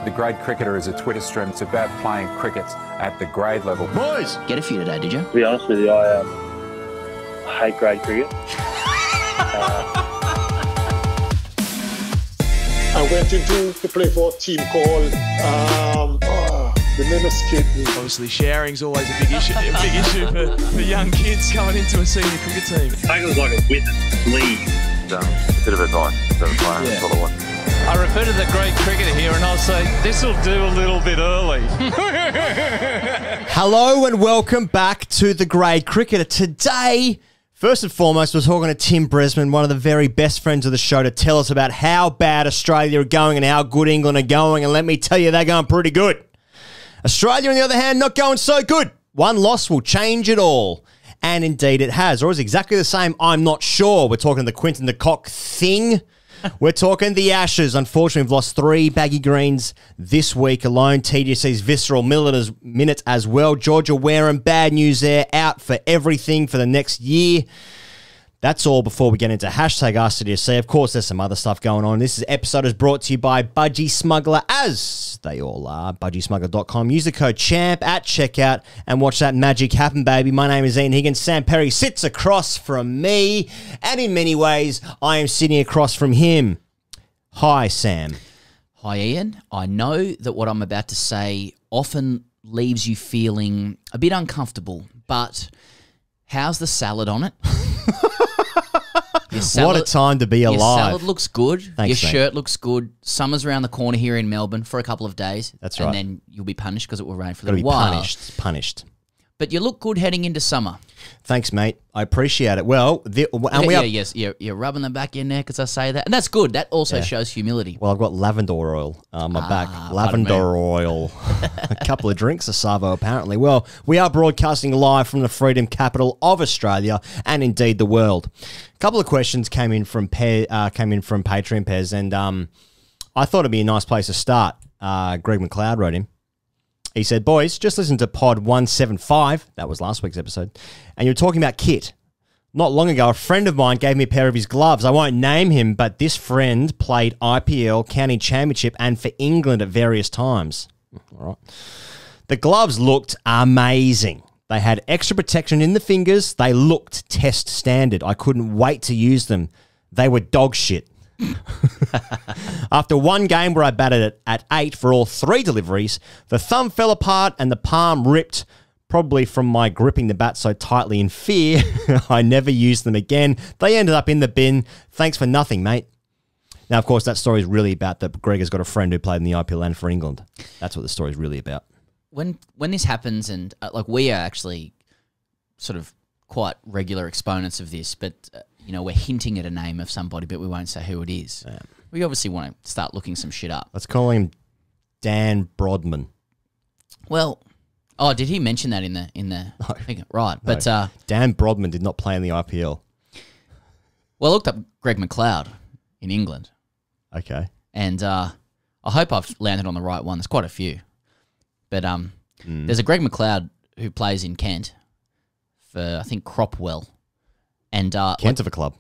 The Grade Cricketer is a Twitter stream. It's about playing cricket at the grade level. Boys! Get a few today, did you? To be honest with you, I hate grade cricket. I went into to play for a team called the name escaped me. Obviously, sharing's always a big issue, for young kids coming into a senior cricket team. I think it was like a wet sleeve. A bit of advice to the player. That's all I want. I refer to the great cricketer here and I'll say, this'll do a little bit early. Hello and welcome back to the Grade Cricketer. Today, first and foremost, we're talking to Tim Bresnan, one of the very best friends of the show, to tell us about how bad Australia are going and how good England are going. And let me tell you, they're going pretty good. Australia, on the other hand, not going so good. One loss will change it all. And indeed it has. Or is it exactly the same? I'm not sure. We're talking the QUINTON, the KOCK thing. We're talking the Ashes. Unfortunately, we've lost 3 baggy greens this week alone. TGC's visceral minute as well. Georgia Wareham, bad news there. Out for everything for the next year. That's all before we get into hashtag ASKTGC. Of course, there's some other stuff going on. This episode is brought to you by Budgy Smuggler, as they all are. BudgySmuggler.com. Use the code CHAMP at checkout and watch that magic happen, baby. My name is Ian Higgins. Sam Perry sits across from me, and in many ways, I am sitting across from him. Hi, Sam. Hi, Ian. I know that what I'm about to say often leaves you feeling a bit uncomfortable, but how's the salad on it? What a time to be alive. Your salad looks good. Thanks, your mate. shirt looks good. Summer's around the corner here in Melbourne for a couple of days. That's right. And then you'll be punished because it will rain for a Gotta little be while. punished. But you look good heading into summer. Thanks, mate. I appreciate it. Well, Yes, you're rubbing the back of your neck as I say that. And that's good. That also shows humility. Well, I've got lavender oil on my back. Lavender oil. A couple of drinks of Savo, apparently. Well, we are broadcasting live from the freedom capital of Australia and indeed the world. A couple of questions came in from Patreon Pez, and I thought it'd be a nice place to start. Greg McLeod wrote him. He said, boys, just listen to pod 175. That was last week's episode. And you were talking about kit. Not long ago, a friend of mine gave me a pair of his gloves. I won't name him, but this friend played IPL, County Championship, and for England at various times. All right. The gloves looked amazing. They had extra protection in the fingers. They looked test standard. I couldn't wait to use them. They were dog shit. After one game where I batted at 8 for all 3 deliveries, the thumb fell apart and the palm ripped, probably from my gripping the bat so tightly in fear. I never used them again. They ended up in the bin. Thanks for nothing, mate. Now, of course, that story is really about that Greg has got a friend who played in the IPL and for England. That's what the story is really about. When this happens, and like we are actually sort of quite regular exponents of this, but you know, we're hinting at a name of somebody, but we won't say who it is. Yeah. We obviously want to start looking some shit up. Let's call him Dan Brodman. Well, did he mention that in the? No, right, no. But Dan Brodman did not play in the IPL. Well, I looked up Greg McLeod in England. Okay, and I hope I've landed on the right one. There's quite a few, but there's a Greg McLeod who plays in Kent for I think Cropwell. And Kent of a club.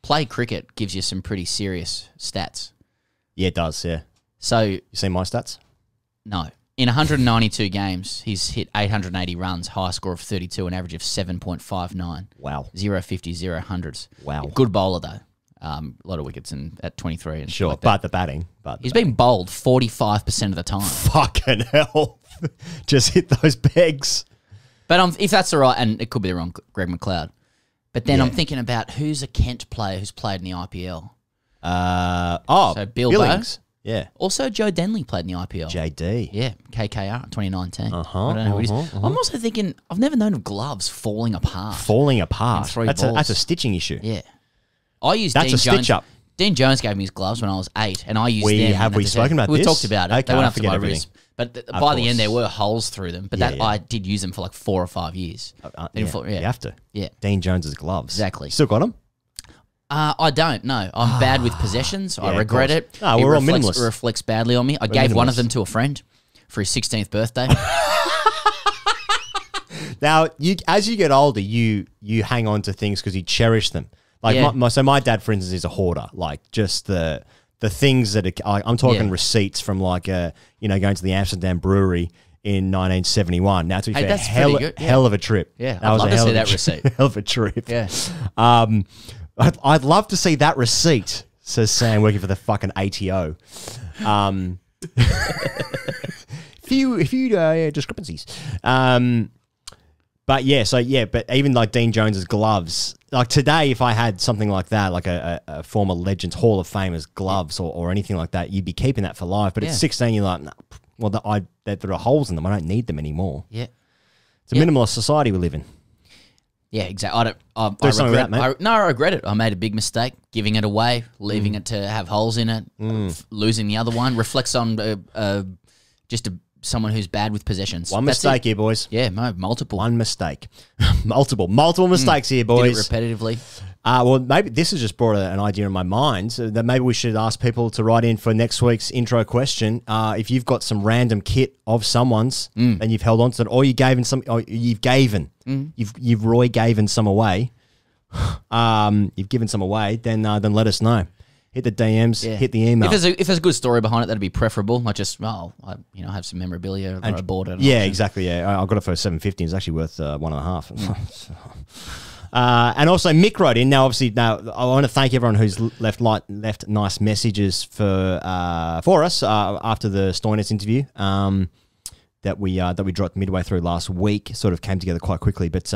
Play cricket gives you some pretty serious stats. Yeah, it does, yeah. So you seen my stats? No. In 192 games, he's hit 880 runs, high score of 32, an average of 7.59. Wow. 0 50, 0 hundreds. Wow. Good bowler, though. A lot of wickets at 23. And sure, like but the batting. He's been bowled 45% of the time. Fucking hell. Just hit those pegs. But if that's the right, and it could be the wrong Greg McLeod. But then I'm thinking about who's a Kent player who's played in the IPL. So Bill Billings. Yeah. Also, Joe Denley played in the IPL. JD. Yeah, KKR 2019. I don't know who it is. I'm also thinking, I've never known of gloves falling apart. Falling apart? In 3 balls. That's a stitching issue. Yeah. I used That's Dean a stitch up. Dean Jones gave me his gloves when I was 8, and I used them. Have we spoken about this? We talked about it. Okay, they went I up to my forget wrist. But by the end, there were holes through them. But I did use them for like 4 or 5 years. You have to. Yeah. Dean Jones's gloves. Exactly. Still got them? I don't, no. I'm bad with possessions. I regret it. No, we're all minimalists. It reflects badly on me. I gave one of them to a friend for his 16th birthday. Now, as you get older, you hang on to things because you cherish them. Like my dad, for instance, is a hoarder. Like just the the things that I'm talking receipts from like going to the Amsterdam brewery in 1971. Now, to be fair, that's hell of a trip. Yeah, that was I'd love a to hell see of that a receipt. Hell of a trip. Yeah. I'd love to see that receipt, says Sam, working for the fucking ATO. Few discrepancies. But even like Dean Jones's gloves, like today, if I had something like that, like a former Legends Hall of Famers gloves or anything like that, you'd be keeping that for life. But at 16, you're like, nah, well, there are holes in them. I don't need them anymore. Yeah. It's a minimalist society we live in. Yeah, exactly. I something with that, mate. I regret it. I made a big mistake giving it away, leaving it to have holes in it, losing the other one. Reflects on someone who's bad with possessions. One mistake here, boys. Yeah, multiple. One mistake. multiple mistakes here, boys. Did it repetitively. Well, maybe this has just brought an idea in my mind that maybe we should ask people to write in for next week's intro question. If you've got some random kit of someone's and you've held on to it, or you've given some away. You've given some away. Then let us know. Hit the DMs, hit the email. If there's a good story behind it, that'd be preferable. Not just I have some memorabilia that I bought it. Yeah, exactly. Yeah, I got it for $7.50. It's actually worth $1.50. And also Mick wrote in. Now, obviously, I want to thank everyone who's left nice messages for us after the Stoinis interview that we dropped midway through last week. Sort of came together quite quickly, but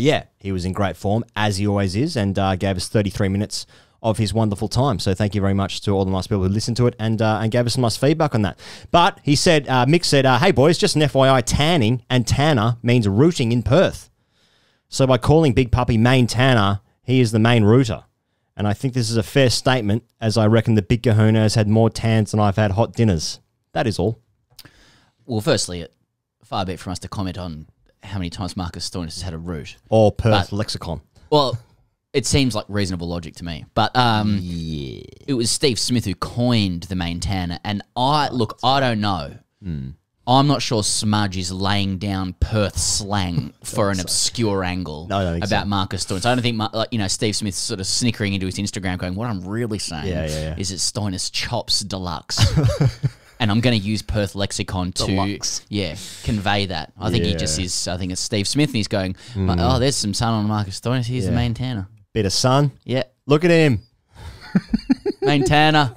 yeah, he was in great form as he always is, and gave us 33 minutes of his wonderful time. So thank you very much to all the nice people who listened to it and gave us some nice feedback on that. But he said, Mick said, hey boys, just an FYI, tanning and tanner means rooting in Perth. So by calling Big Puppy main tanner, he is the main rooter. And I think this is a fair statement, as I reckon the Big Kahuna has had more tans than I've had hot dinners. That is all. Well, far be it from us to comment on how many times Marcus Stoinis has had a root. Or Perth lexicon. Well, it seems like reasonable logic to me. But it was Steve Smith who coined the main tanner. And I don't know. I'm not sure Smudge is laying down Perth slang for an obscure angle about Marcus Stoinis. I don't think, Steve Smith's sort of snickering into his Instagram going, what I'm really saying is it's Stoinis Chops Deluxe. And I'm going to use Perth lexicon to convey that. I think he just is. I think it's Steve Smith, and he's going, there's some sun on Marcus Stoinis. Here's the main tanner. Bit of sun. Yeah. Look at him. Main tanner.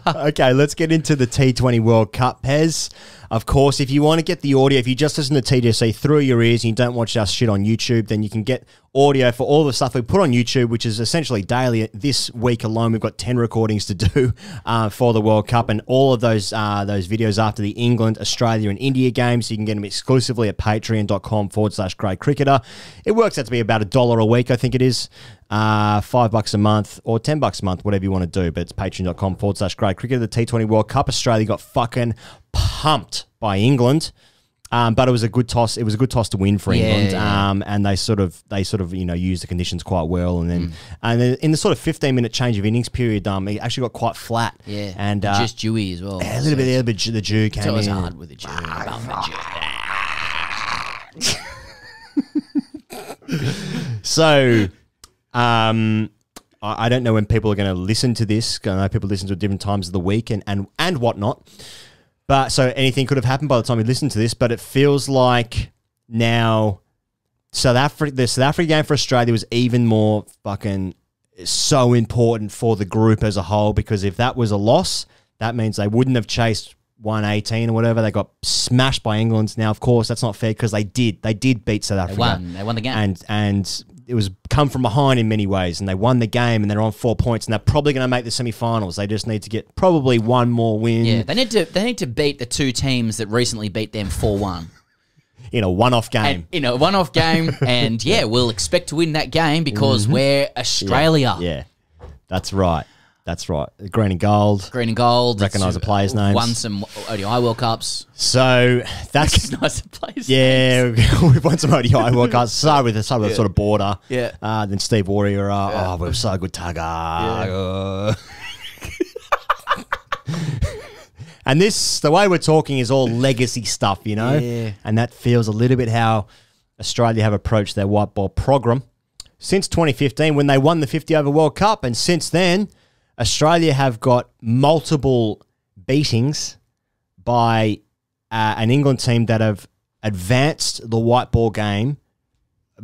Okay, let's get into the T20 World Cup, Pez. Of course, if you want to get the audio, if you just listen to TGC through your ears and you don't watch our shit on YouTube, then you can get audio for all the stuff we put on YouTube, which is essentially daily. This week alone, we've got 10 recordings to do for the World Cup, and all of those videos after the England, Australia, and India games. You can get them exclusively at patreon.com/greatcricketer. It works out to be about $1 a week, I think it is. $5 a month or $10 a month, whatever you want to do. But it's patreon.com/greatcricketer. The T20 World Cup, Australia got fucking pumped by England. But it was a good toss. It was a good toss to win for England. And they sort of used the conditions quite well. And then in the sort of 15-minute change of innings period, it actually got quite flat. Yeah, and just dewy as well. A little bit the dew came in. It's always hard with the dew. So, I don't know when people are going to listen to this. I know people listen to it at different times of the week and whatnot. But so anything could have happened by the time we listen to this. But it feels like now the South Africa game for Australia was even more fucking so important for the group as a whole, because if that was a loss, that means they wouldn't have chased 118 or whatever. They got smashed by England. Now, of course, that's not fair because they did beat South Africa. They won the game. And it was come from behind in many ways, and they won the game, and they're on 4 points, and they're probably going to make the semi-finals. They just need to get probably one more win. Yeah, they need to beat the two teams that recently beat them 4-1. In a one-off game. And we'll expect to win that game because we're Australia. Yeah, that's right. That's right. Green and gold. Recognise the players' names. Won some ODI World Cups. So that's Recognise the players' names. Yeah, we've won some ODI World Cups. Started with a sort of border. Yeah. Then Steve Warrior. We're so good, Tugger. And the way we're talking is all legacy stuff, Yeah. And that feels a little bit how Australia have approached their white ball program since 2015 when they won the 50 over World Cup, and since then. Australia have got multiple beatings by an England team that have advanced the white ball game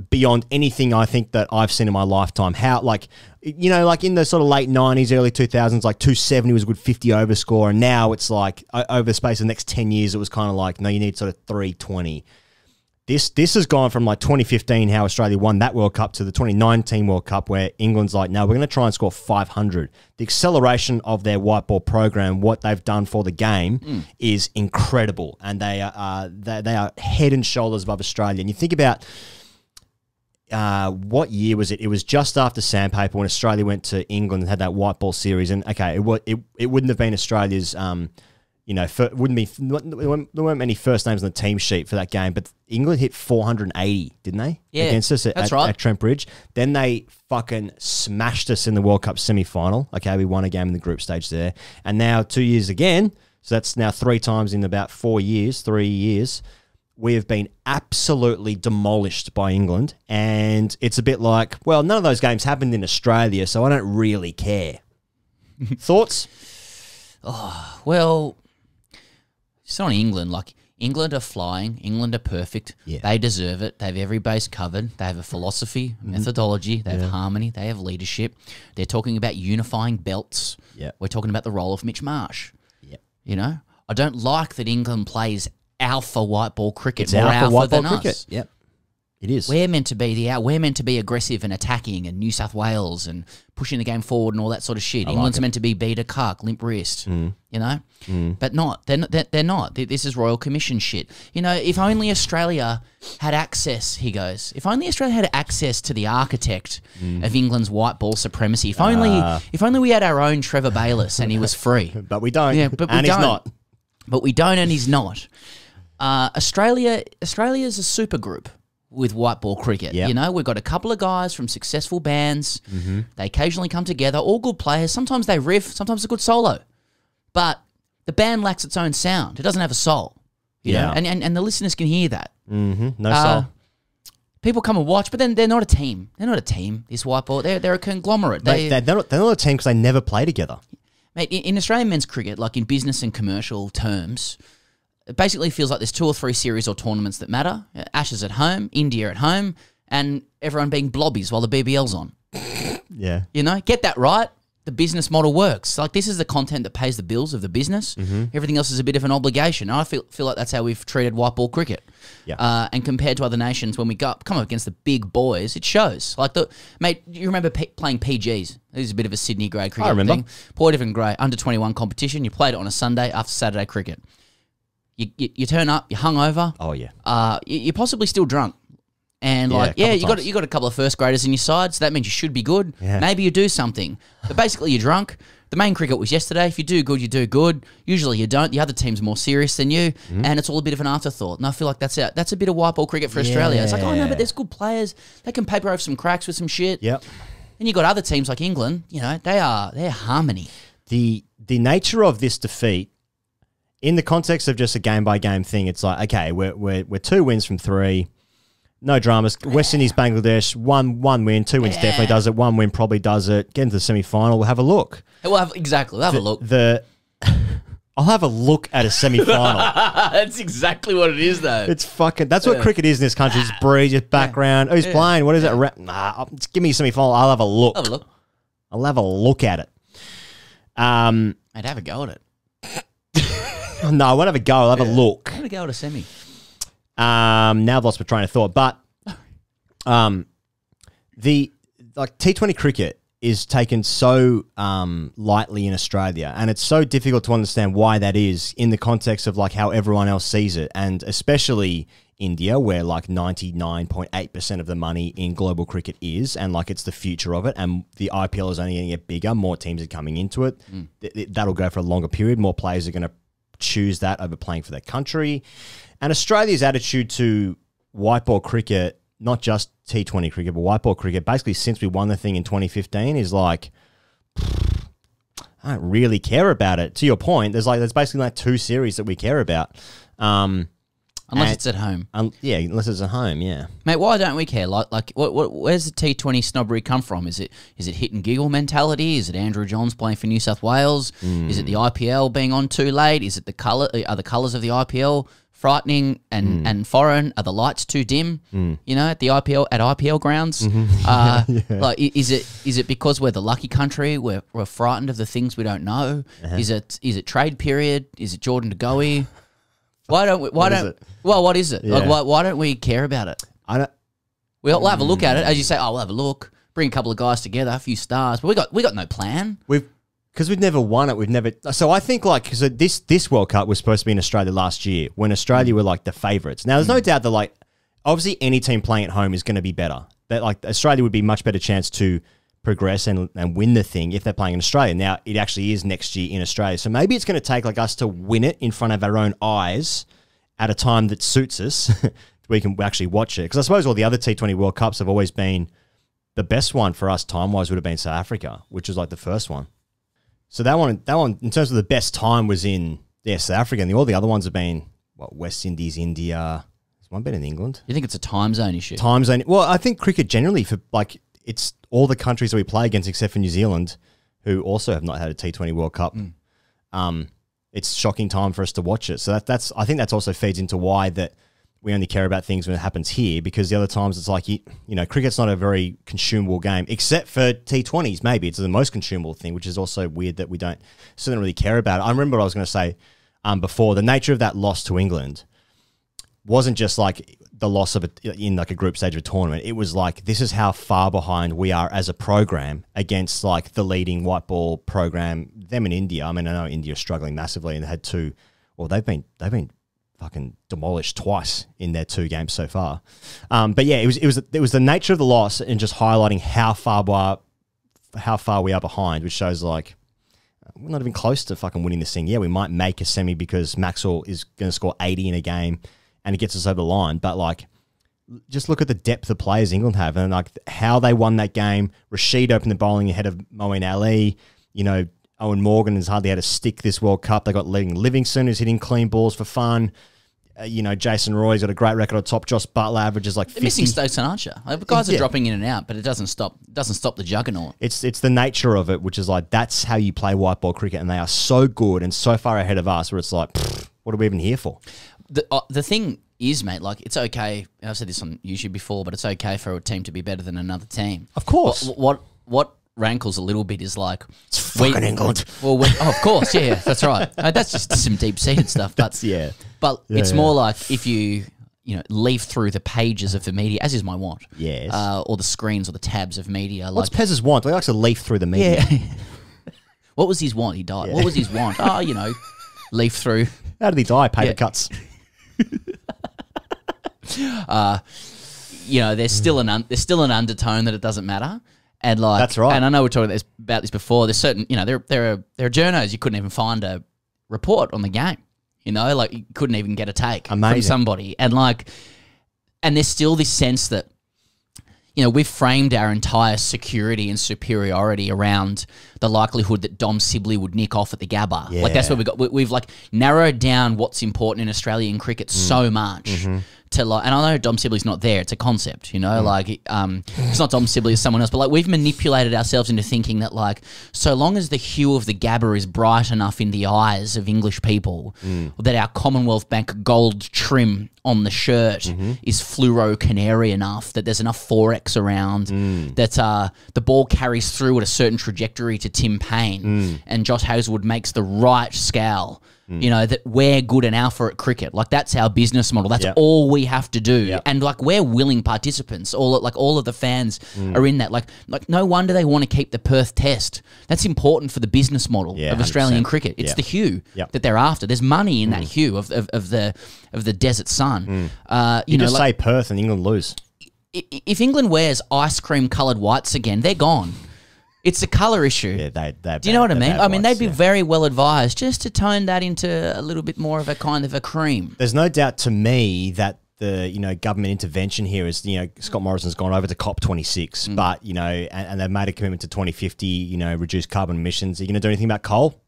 beyond anything I think that I've seen in my lifetime. How, like, you know, like in the sort of late 90s, early 2000s, like 270 was a good 50 over score, and now it's like over the space of the next 10 years, it was kind of like, no, you need sort of 320. This has gone from like 2015, how Australia won that World Cup, to the 2019 World Cup, where England's like, no, we're going to try and score 500. The acceleration of their white ball program, what they've done for the game, is incredible, and they are head and shoulders above Australia. And you think about what year was it? It was just after Sandpaper when Australia went to England and had that white ball series, and okay, it wouldn't have been Australia's. You know, there weren't many first names on the team sheet for that game, but England hit 480, didn't they? Yeah, against us that's right. At Trent Bridge. Then they fucking smashed us in the World Cup semi-final. Okay, we won a game in the group stage there. And now 2 years again, so that's now 3 times in about 3 years, we have been absolutely demolished by England. And it's a bit like, well, none of those games happened in Australia, so I don't really care. Thoughts? Oh, well... It's not England. Like, England are flying. England are perfect. Yeah. They deserve it. They have every base covered. They have a philosophy, methodology. They have harmony. They have leadership. They're talking about unifying belts. Yeah. We're talking about the role of Mitch Marsh. Yeah. You know? I don't like that England plays alpha white ball cricket. It's more alpha white than ball us. cricket. Yep. It is. We're meant to be we're meant to be aggressive and attacking, and New South Wales and pushing the game forward and all that sort of shit. England's meant to be beta KOCK, limp wrist, you know, but not. They're not. This is Royal Commission shit. You know, if only Australia had access. He goes. If only Australia had access to the architect of England's white ball supremacy. If only we had our own Trevor Bayliss and he was free. But we don't. Yeah, but we and don't. he's not. But we don't, and he's not. Australia's a super group with white ball cricket. Yep. You know, we've got a couple of guys from successful bands. They occasionally come together, all good players. Sometimes they riff, sometimes a good solo. But the band lacks its own sound. It doesn't have a soul. You know? And the listeners can hear that. No soul. People come and watch, but then they're not a team. They're not a team, this white ball. They're a conglomerate. They're not a team because they never play together. Mate, in Australian men's cricket, like in business and commercial terms, it basically feels like there's 2 or 3 series or tournaments that matter. Ashes at home, India at home, and everyone being blobbies while the BBL's on. Yeah. You know, get that right. The business model works. Like, this is the content that pays the bills of the business. Everything else is a bit of an obligation. I feel like that's how we've treated white ball cricket. Yeah. And compared to other nations, when we come up against the big boys, it shows. Like, mate, you remember playing PGs? This is a bit of a Sydney grade cricket thing. Port Evan Grey, under 21 competition. You played it on a Sunday after Saturday cricket. You turn up, you're hungover. Oh yeah. You're possibly still drunk, and you got a couple of first graders in your side, so that means you should be good. Yeah. Maybe you do something, but basically you're drunk. The main cricket was yesterday. If you do good, you do good. Usually you don't. The other team's more serious than you, and it's all a bit of an afterthought. And I feel like that's a bit of white ball cricket for Australia. It's like, oh no, but there's good players. They can paper over some cracks with some shit. Yep. And you got other teams like England. You know, they're harmony. The nature of this defeat, in the context of just a game-by-game thing, it's like, okay, we're 2 wins from 3. No dramas. West Indies, Bangladesh, one win. 2 wins definitely does it. 1 win probably does it. Get into the semi-final. We'll have a look. We'll have a look. I'll have a look at a semi-final. That's exactly what it is, though. It's fucking... That's what cricket is in this country. Just breeze, just background. Who's playing? What is it? Nah, just give me a semi-final. I'll have a look. I'll have a look at it. I'd have a go at it. No, I won't have a go. I'll have a look. I'm going to go at a semi. Now I've lost my train of thought. But the T20 cricket is taken so lightly in Australia, and it's so difficult to understand why that is in the context of like how everyone else sees it, and especially India, where like 99.8% of the money in global cricket is, and like it's the future of it, and the IPL is only going to get bigger. More teams are coming into it. That'll go for a longer period. More players are going to choose that over playing for their country. And Australia's attitude to white ball cricket, not just T20 cricket, but white ball cricket, basically since we won the thing in 2015, is like, I don't really care about it. To your point, there's basically like 2 series that we care about. Unless it's at home. Yeah, unless it's at home, yeah. Mate, why don't we care? Where's the T20 snobbery come from? Is it hit and giggle mentality? Is it Andrew Johns playing for New South Wales? Is it the IPL being on too late? Is it are the colours of the IPL frightening and foreign? Are the lights too dim? You know, at IPL grounds. Is it because we're the lucky country? We're frightened of the things we don't know. Is it trade period? Is it Jordan De Goey? Why don't we? What is it? Yeah. Like, why don't we care about it? We'll have a look at it, as you say. Oh, we'll have a look. Bring a couple of guys together, a few stars. But we got no plan. Because we've never won it. We've never. So I think this World Cup was supposed to be in Australia last year when Australia were like the favourites. Now there's no doubt that obviously any team playing at home is going to be better. That Australia would be much better chance to progress and win the thing if they're playing in Australia. Now, it actually is next year in Australia. So maybe it's going to take us to win it in front of our own eyes at a time that suits us. We can actually watch it. Because I suppose all the other T20 World Cups have always been the best one for us time-wise would have been South Africa, which was like the first one. So that one, in terms of the best time was in South Africa. And all the other ones have been, West Indies, India. There's one been in England. You think it's a time zone issue? Time zone. Well, I think cricket generally it's all the countries that we play against except for New Zealand, who also have not had a T20 World Cup. It's shocking time for us to watch it. So I think that's also feeds into why that we only care about things when it happens here, because the other times it's like, cricket's not a very consumable game, except for T20s, maybe. It's the most consumable thing, which is also weird that we don't really care about it. I remember what I was going to say before. The nature of that loss to England wasn't just like the loss of it in like a group stage of a tournament. It was like, this is how far behind we are as a program against like the leading white ball program, them in India. I mean, I know India's struggling massively and they had they've been fucking demolished twice in their 2 games so far. But yeah, it was the nature of the loss and just highlighting how far we are behind, which shows like we're not even close to fucking winning this thing. Yeah, we might make a semi because Maxwell is going to score 80 in a game and it gets us over the line. But like, just look at the depth of players England have and like how they won that game. Rashid opened the bowling ahead of Moeen Ali. Owen Morgan has hardly had a stick this World Cup. They got Livingston, who's hitting clean balls for fun. Jason Roy's got a great record on top. Josh Butler averages like 50. They're missing Stokes and Archer. Guys are dropping in and out, but it doesn't stop the juggernaut. It's the nature of it, which is like that's how you play white ball cricket, and they are so good and so far ahead of us. Where it's like, what are we even here for? The thing is, mate, like it's okay. I've said this on YouTube before, but it's okay for a team to be better than another team. Of course. What rankles a little bit is like it's fucking England. Well, of course, yeah, that's right. That's just some deep seated stuff. But it's more like if you leaf through the pages of the media, as is my want. Yes. Or the screens or the tabs of media. What's Pez's want? He likes to leaf through the media. Yeah. What was his want? He died. Yeah. What was his want? Leaf through. How did he die? Paper cuts. There's still an undertone that it doesn't matter. And like that's right. And I know we're talking about this before. There's certain, there are journos you couldn't even find a report on the game. Like you couldn't even get a take from somebody. And there's still this sense that we've framed our entire security and superiority around the likelihood that Dom Sibley would nick off at the Gabba. Yeah. Like that's where we've like narrowed down what's important in Australian cricket so much. Mm-hmm. And I know Dom Sibley's not there. It's a concept, it's not Dom Sibley, it's someone else. But like we've manipulated ourselves into thinking that like so long as the hue of the Gabba is bright enough in the eyes of English people, that our Commonwealth Bank gold trim on the shirt is fluoro canary enough, that there's enough 4X around, that the ball carries through at a certain trajectory to Tim Payne, and Josh Hazlewood makes the right scowl. That we're good and alpha at cricket. Like that's our business model. That's all we have to do. Yep. And like we're willing participants. All of the fans are in that. Like no wonder they want to keep the Perth Test. That's important for the business model of Australian 100%. Cricket. It's the hue that they're after. There's money in that hue of the desert sun. You just say Perth and England lose. If England wears ice cream coloured whites again, they're gone. It's a colour issue. Yeah, do you know what I mean? I mean, they'd be very well advised just to tone that into a little bit more of a kind of a cream. There's no doubt to me that the government intervention here is Scott Morrison's gone over to COP26, but and they've made a commitment to 2050. Reduce carbon emissions. Are you going to do anything about coal?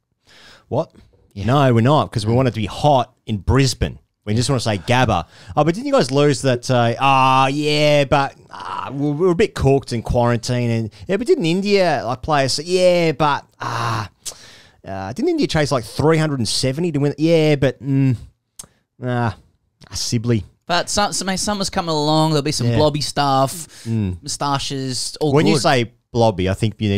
What? Yeah. No, we're not, because we want it to be hot in Brisbane. We just want to say Gabba. Oh, but didn't you guys lose that? Yeah, but we're a bit cooked in quarantine. And yeah, but didn't India like play us? Yeah, but didn't India chase like 370 to win? Yeah, but Sibley. But summer's coming along. There'll be some blobby stuff, moustaches, all When good. you say blobby, I think people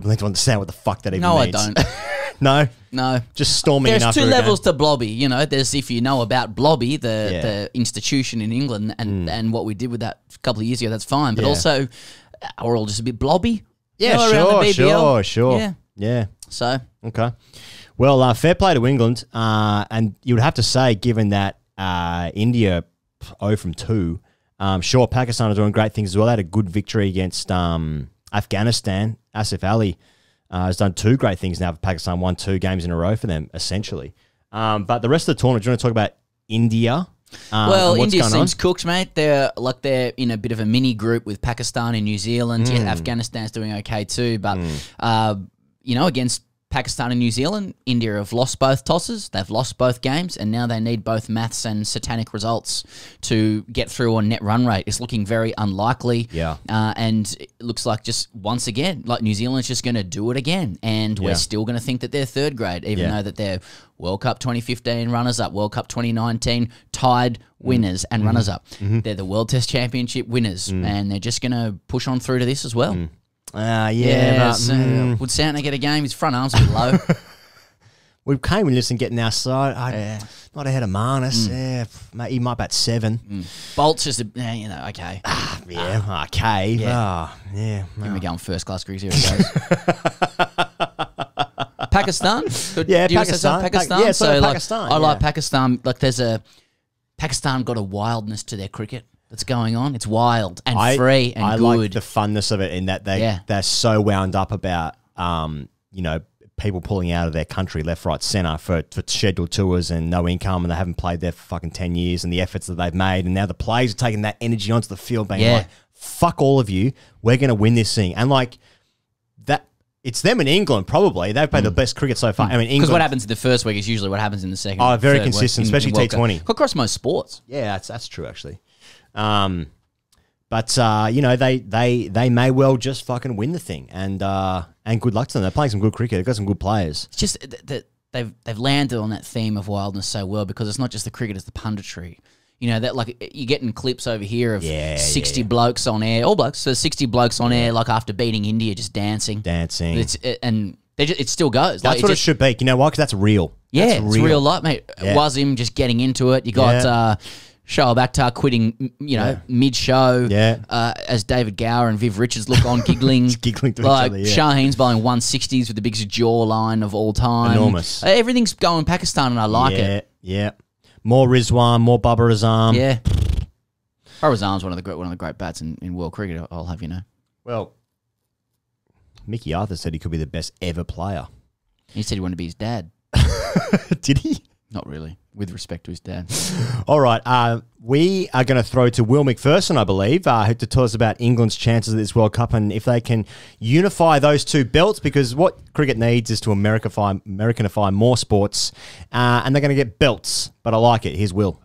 need to understand what the fuck that even means. No, I don't. No? Just storming There's enough. two levels to blobby. You know, there's if you know about blobby, the institution in England, and what we did with that a couple of years ago, that's fine. But also, we're all just a bit blobby. Yeah, you know, around the BBL. sure. Yeah. So. Okay. Well, fair play to England. And you would have to say, given that India 0 from 2, sure, Pakistan are doing great things as well. They had a good victory against Afghanistan. Asif Ali has done 2 great things now for Pakistan, won 2 games in a row for them, essentially. But the rest of the tournament, do you want to talk about India? Well, India seems cooked, mate. They're in a bit of a mini group with Pakistan and New Zealand. Yeah, Afghanistan's doing okay too. But, against Pakistan and New Zealand, India have lost both tosses. They've lost both games, and now they need both maths and satanic results to get through on net run rate. It's looking very unlikely. Yeah. And it looks like just once again, like New Zealand's just going to do it again. And we're still going to think that they're third grade, even though that they're World Cup 2015 runners-up, World Cup 2019 tied winners and runners-up. They're the World Test Championship winners, and they're just going to push on through to this as well. Would Santner get a game? His front arms are low. We came and listened getting our side. Not ahead of Marnus. Mate, he might bat 7. Bolt's just, okay. Okay. Yeah. Give me going first class, Griggs. Here it goes. Pakistan? Pakistan. Pakistan? Pakistan. I like Pakistan. Like Pakistan got a wildness to their cricket that's going on. It's wild and free and I good. like the funness of it in that they're so wound up about, people pulling out of their country left, right, centre for scheduled tours and no income, and they haven't played there for fucking 10 years, and the efforts that they've made, and now the players are taking that energy onto the field being like, fuck all of you, we're going to win this thing. And like that, it's them in England probably. They've played the best cricket so far. I mean, England, because what happens in the first week is usually what happens in the second. Oh, very consistent, especially T20. Across most sports. Yeah, that's true actually. But they may well just fucking win the thing, and good luck to them. They're playing some good cricket. They've got some good players. It's just that they've landed on that theme of wildness so well, because it's not just the cricket, it's the punditry. You know, that like you're getting clips over here of 60 blokes on air, all blokes, so 60 blokes on air, like after beating India, just dancing. It still goes. That's what it should be. You know why? Because that's real. Yeah, that's it's real life, mate. Yeah. Wazim just getting into it. You got Shoaib Akhtar quitting, mid-show as David Gower and Viv Richards look on giggling. Giggling to each like other, Shaheen's bowling 160s with the biggest jawline of all time. Enormous. Everything's going Pakistan, and I like it. Yeah. More Rizwan, more Babar Azam. Yeah. Babar Azam's one of the great bats in world cricket, I'll have you know. Well, Mickey Arthur said he could be the best ever player. He said he wanted to be his dad. Did he? Not really, with respect to his dad. All right, we are going to throw to Will Macpherson, I believe, to tell us about England's chances at this World Cup and if they can unify those 2 belts, because what cricket needs is to Americanify more sports, and they're going to get belts, but I like it. Here's Will.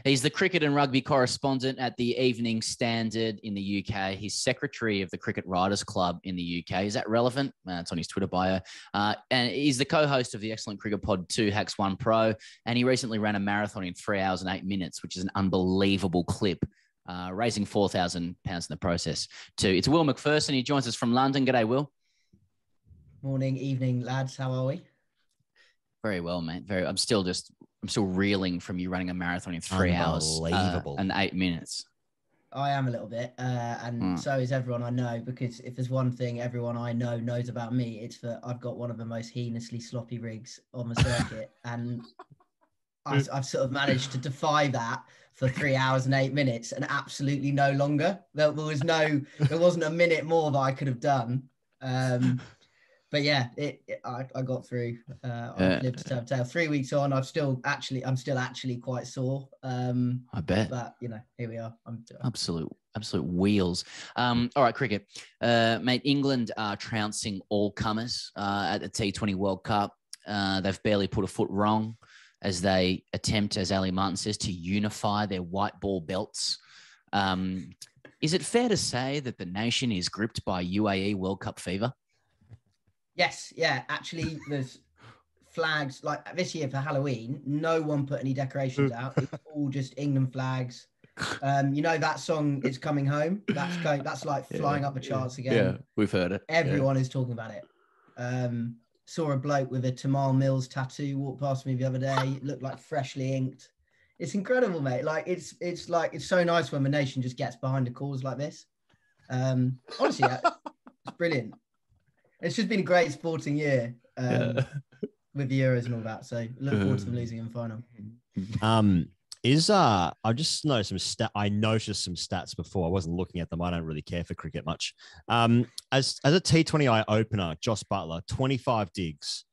He's the cricket and rugby correspondent at the Evening Standard in the UK. He's secretary of the Cricket Writers Club in the UK. Is that relevant? It's on his Twitter bio. And he's the co-host of the excellent cricket pod 2 Hacks 1 Pro. And he recently ran a marathon in 3 hours and 8 minutes, which is an unbelievable clip, raising £4,000 in the process. It's Will Macpherson. He joins us from London. G'day, Will. Morning, evening, lads. How are we? Very well, mate. I'm still reeling from you running a marathon in 3 hours and 8 minutes. I am a little bit, and so is everyone I know, because if there's one thing everyone I know knows about me, it's that I've got one of the most heinously sloppy rigs on the circuit, and I've sort of managed to defy that for 3 hours and 8 minutes, and absolutely no longer. There wasn't a minute more that I could have done. But yeah, I got through. I lived to tell tale. 3 weeks on, I'm still actually quite sore. I bet. But here we are. I'm absolute wheels. All right, cricket, mate. England are trouncing all comers at the T20 World Cup. They've barely put a foot wrong. as they attempt, as Ali Martin says, to unify their white ball belts. Is it fair to say that the nation is gripped by UAE World Cup fever? Yes, yeah. Actually, there's flags like this year for Halloween. No one put any decorations out. It's all just England flags. You know that song "It's Coming Home"? That's like flying up the charts again. Yeah, we've heard it. Everyone is talking about it. Saw a bloke with a Tamal Mills tattoo walk past me the other day. It looked like freshly inked. It's incredible, mate. Like it's so nice when the nation just gets behind a cause like this. Honestly, it's brilliant. It's just been a great sporting year with the Euros and all that. So look forward to them losing in the final. I just noticed I noticed some stats before. I wasn't looking at them. I don't really care for cricket much. As a T20I opener, Joss Buttler, 25 digs,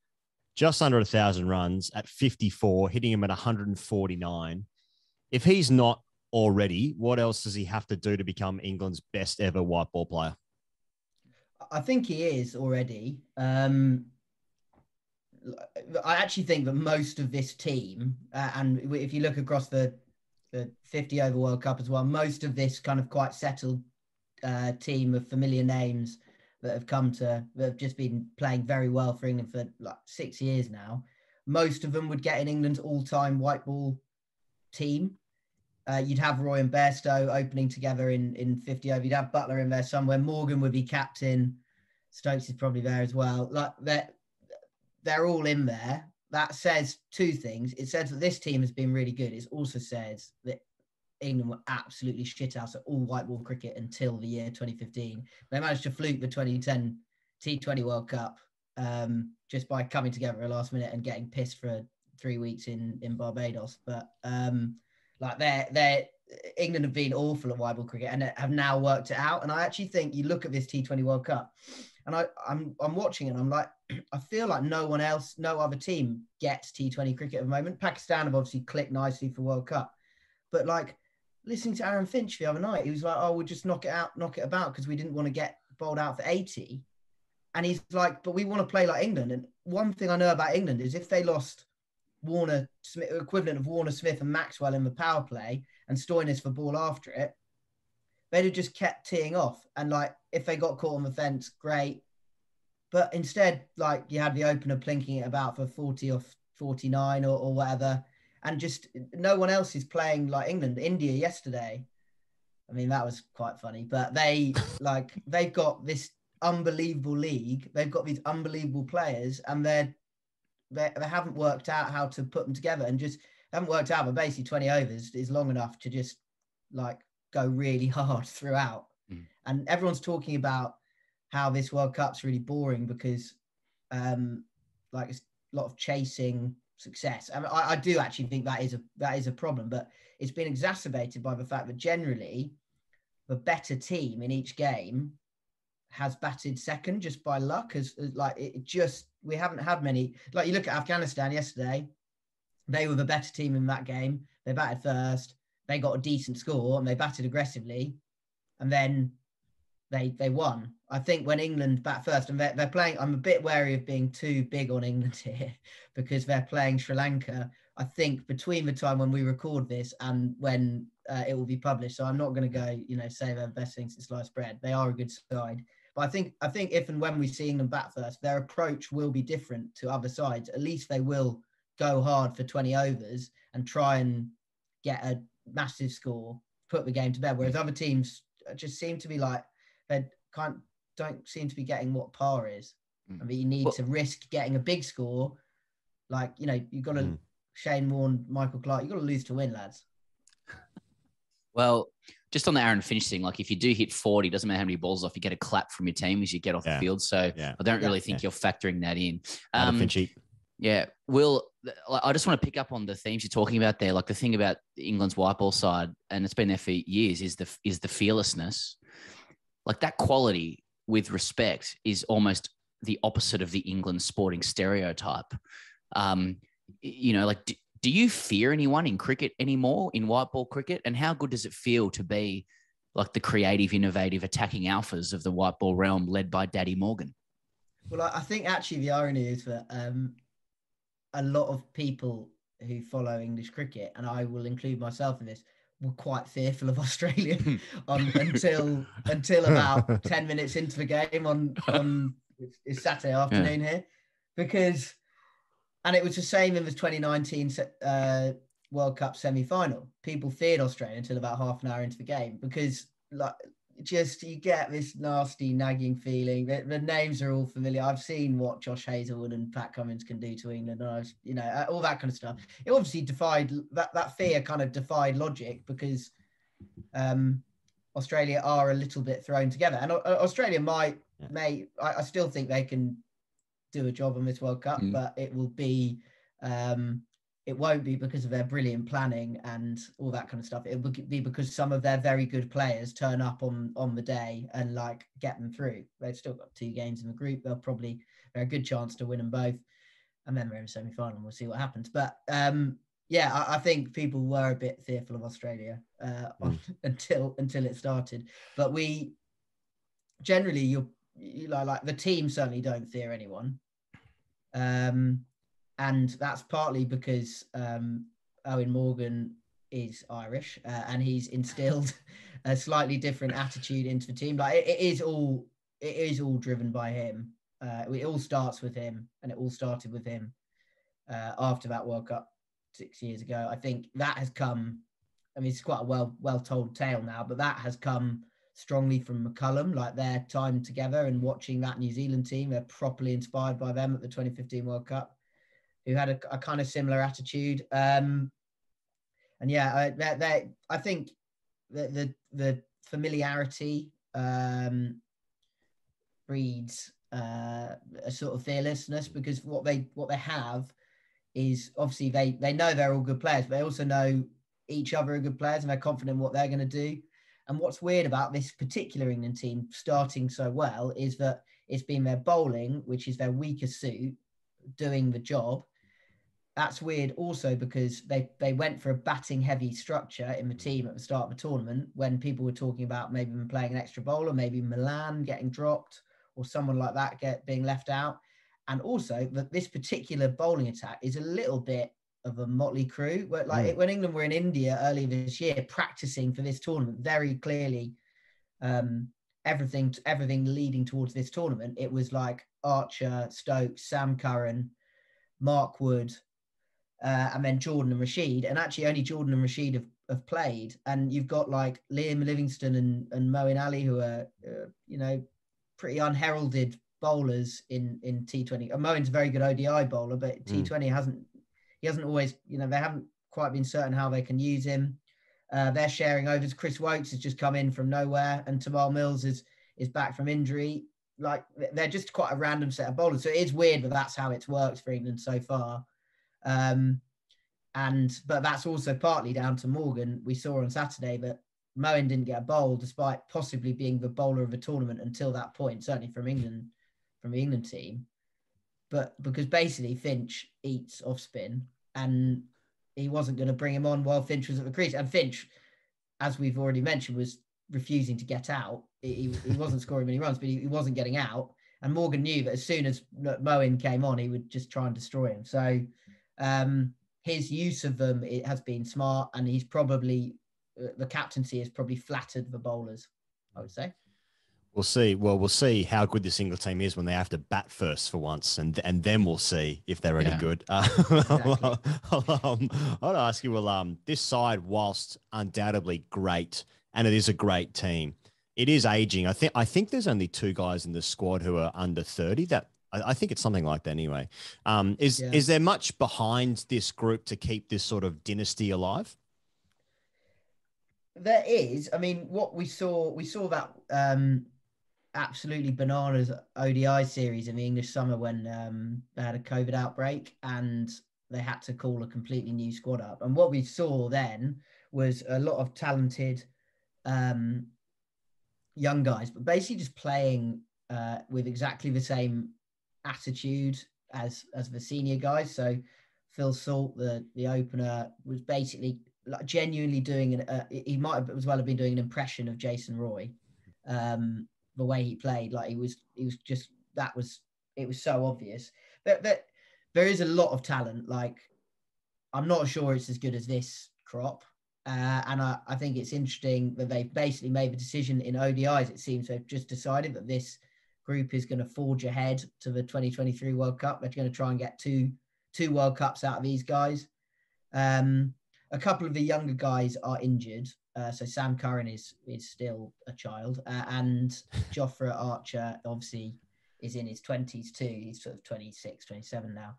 just under 1,000 runs at 54, hitting him at 149. If he's not already, what else does he have to do to become England's best ever white ball player? I think he is already. I actually think that most of this team, and if you look across the 50 over World Cup as well, most of this kind of quite settled team of familiar names that have just been playing very well for England for like 6 years now. Most of them would get in England's all-time white ball team. You'd have Roy and Bairstow opening together in 50 over. You'd have Butler in there somewhere. Morgan would be captain. Stokes is probably there as well. Like they're all in there. That says two things. It says that this team has been really good. It also says that England were absolutely shithouse at all white ball cricket until the year 2015. They managed to fluke the 2010 T20 World Cup just by coming together at the last minute and getting pissed for 3 weeks in Barbados. But England have been awful at white ball cricket and have now worked it out. And I actually think you look at this T20 World Cup, and I'm watching it and I'm like, I feel like no other team gets T20 cricket at the moment. Pakistan have obviously clicked nicely for World Cup, but like listening to Aaron Finch the other night, he was like, "Oh, we'll just knock it about because we didn't want to get bowled out for 80." And he's like, "But we want to play like England." And one thing I know about England is if they lost Warner Smith, equivalent of Warner Smith and Maxwell in the power play, and Stoinis for ball after it, they'd have just kept teeing off. And like, if they got caught on the fence, great. But instead, like you had the opener plinking it about for 40 or 49 or whatever. And just no one else is playing like England. India yesterday, I mean, that was quite funny, but they've got this unbelievable league. They've got these unbelievable players and they haven't worked out how to put them together and just haven't worked out. But basically 20 overs is long enough to just like go really hard throughout. And everyone's talking about how this World Cup's really boring because like it's a lot of chasing success. I mean, I do actually think that is a problem, but it's been exacerbated by the fact that generally the better team in each game has batted second just by luck. We haven't had many. Like you look at Afghanistan yesterday, they were the better team in that game. They batted first, they got a decent score and they batted aggressively, and then they won. I think when England bat first, and they're playing, I'm a bit wary of being too big on England here because they're playing Sri Lanka, I think, between the time when we record this and when it will be published. So I'm not going to go, say they're the best thing since sliced bread. They are a good side. But I think if and when we see England bat first, their approach will be different to other sides. At least they will go hard for 20 overs and try and get a massive score, put the game to bed. Whereas other teams just seem to be like, they don't seem to be getting what par is. I mean, you need to risk getting a big score. Like, you've got to Shane Warne, Michael Clark, you've got to lose to win, lads. Well, just on the Aaron Finch thing, like if you do hit 40, doesn't matter how many balls off, you get a clap from your team as you get off the field. So I don't really think you're factoring that in. Finchy. Yeah. Will, I just want to pick up on the themes you're talking about there. Like the thing about England's white ball side, and it's been there for years, is the fearlessness. Like that quality with respect is almost the opposite of the England sporting stereotype. Do you fear anyone in cricket anymore, in white ball cricket? And how good does it feel to be like the creative, innovative, attacking alphas of the white ball realm led by Daddy Morgan? Well, I think actually the irony is that a lot of people who follow English cricket, and I will include myself in this, were quite fearful of Australia until about 10 minutes into the game on it's Saturday afternoon here, because, and it was the same in the 2019 World Cup semi-final. People feared Australia until about half an hour into the game, because like just you get this nasty nagging feeling. The names are all familiar. I've seen what Josh Hazlewood and Pat Cummins can do to England, and I've, you know, all that kind of stuff. It obviously defied that fear, kind of defied logic, because Australia are a little bit thrown together, and Australia I still think they can do a job on this World Cup, but it will be it won't be because of their brilliant planning and all that kind of stuff. It will be because some of their very good players turn up on the day and like get them through. They've still got 2 games in the group. They're a good chance to win them both. And then we're in a semi-final and we'll see what happens. But yeah, I think people were a bit fearful of Australia until it started. But we generally, like the team certainly don't fear anyone. And that's partly because Owen Morgan is Irish and he's instilled a slightly different attitude into the team. Like it is all driven by him. It all starts with him, and it all started with him after that World Cup 6 years ago. I think that has come. I mean, it's quite a well told tale now, but that has come strongly from McCullum. Like their time together and watching that New Zealand team, they're properly inspired by them at the 2015 World Cup, who had a kind of similar attitude. And yeah, I think the familiarity breeds a sort of fearlessness, because what they have is obviously they know they're all good players, but they also know each other are good players and they're confident in what they're going to do. And what's weird about this particular England team starting so well is that it's been their bowling, which is their weaker suit, doing the job. That's weird also because they went for a batting heavy structure in the team at the start of the tournament, when people were talking about maybe them playing an extra bowler, maybe Milan getting dropped or someone like that being left out. And also that this particular bowling attack is a little bit of a motley crew. When England were in India earlier this year practicing for this tournament, very clearly everything leading towards this tournament, it was like Archer, Stokes, Sam Curran, Mark Wood, and then Jordan and Rashid. And actually only Jordan and Rashid have played. And you've got like Liam Livingstone and Moeen Ali, who are, pretty unheralded bowlers in T20. Moeen's a very good ODI bowler, but T20 he hasn't always, they haven't quite been certain how they can use him. They're sharing overs. Chris Wokes has just come in from nowhere, and Tamal Mills is back from injury. Like they're just quite a random set of bowlers. So it is weird, but that's how it's worked for England so far. But that's also partly down to Morgan. We saw on Saturday that Moeen didn't get a bowl despite possibly being the bowler of the tournament until that point, certainly from the England team. But because basically Finch eats off spin, and he wasn't going to bring him on while Finch was at the crease. And Finch, as we've already mentioned, was refusing to get out. He wasn't scoring many runs, but he wasn't getting out. And Morgan knew that as soon as Moeen came on, he would just try and destroy him. So his use of them, it has been smart, and he's probably, the captaincy has probably flattered the bowlers, I would say. We'll see. Well, we'll see how good this England team is when they have to bat first for once, and then we'll see if they're any good. Exactly. I'll ask you, this side, whilst undoubtedly great, and it is a great team, it is aging. I think there's only 2 guys in the squad who are under 30. That I think it's something like that anyway. Is there much behind this group to keep this sort of dynasty alive? There is. I mean, what we saw that absolutely bananas ODI series in the English summer when they had a COVID outbreak and they had to call a completely new squad up. And what we saw then was a lot of talented young guys, but basically just playing with exactly the same attitude as the senior guys. So Phil Salt, the opener, was basically like genuinely doing he might have as well have been doing an impression of Jason Roy. The way he played, like he was just, it was so obvious that there is a lot of talent. Like I'm not sure it's as good as this crop. And I think it's interesting that they've basically made the decision in ODIs. It seems they've just decided that this group is going to forge ahead to the 2023 World Cup. They're going to try and get two World Cups out of these guys. A couple of the younger guys are injured. So Sam Curran is still a child. And Jofra Archer obviously is in his 20s too. He's sort of 26, 27 now.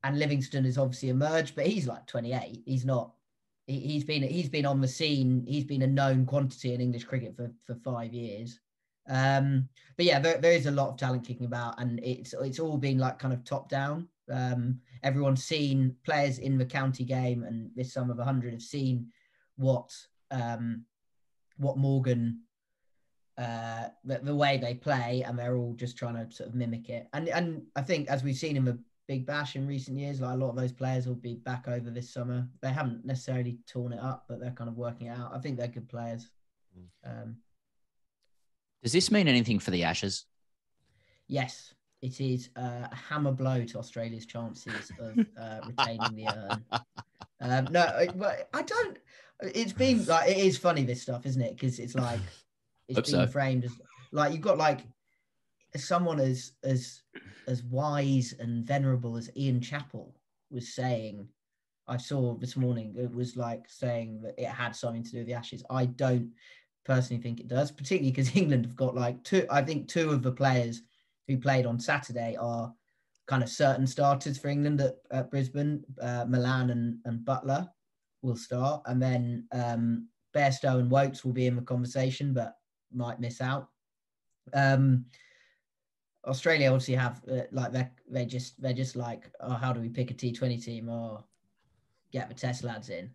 And Livingston has obviously emerged, but he's like 28. He's not. He's been on the scene. He's been a known quantity in English cricket for 5 years. But yeah, there is a lot of talent kicking about, and it's all been like kind of top down. Everyone's seen players in the county game, and this sum of 100 have seen what Morgan, the way they play, and they're all just trying to sort of mimic it. And I think, as we've seen in the Big Bash in recent years, like a lot of those players will be back over this summer. They haven't necessarily torn it up, but they're kind of working it out. I think they're good players. Does this mean anything for the Ashes? Yes, it is a hammer blow to Australia's chances of retaining the urn. No, I don't. It's been like, it is funny, this stuff, isn't it? Because it's like it's been framed as like you've got like someone as wise and venerable as Ian Chappell was saying. I saw this morning, it was like saying that it had something to do with the Ashes. I don't personally think it does, particularly because England have got like two of the players who played on Saturday are kind of certain starters for England at Brisbane. Milan and Butler will start, and then Bairstow and Wokes will be in the conversation but might miss out. Australia obviously have like they're just like, oh, how do we pick a T20 team? Or get the Test lads in.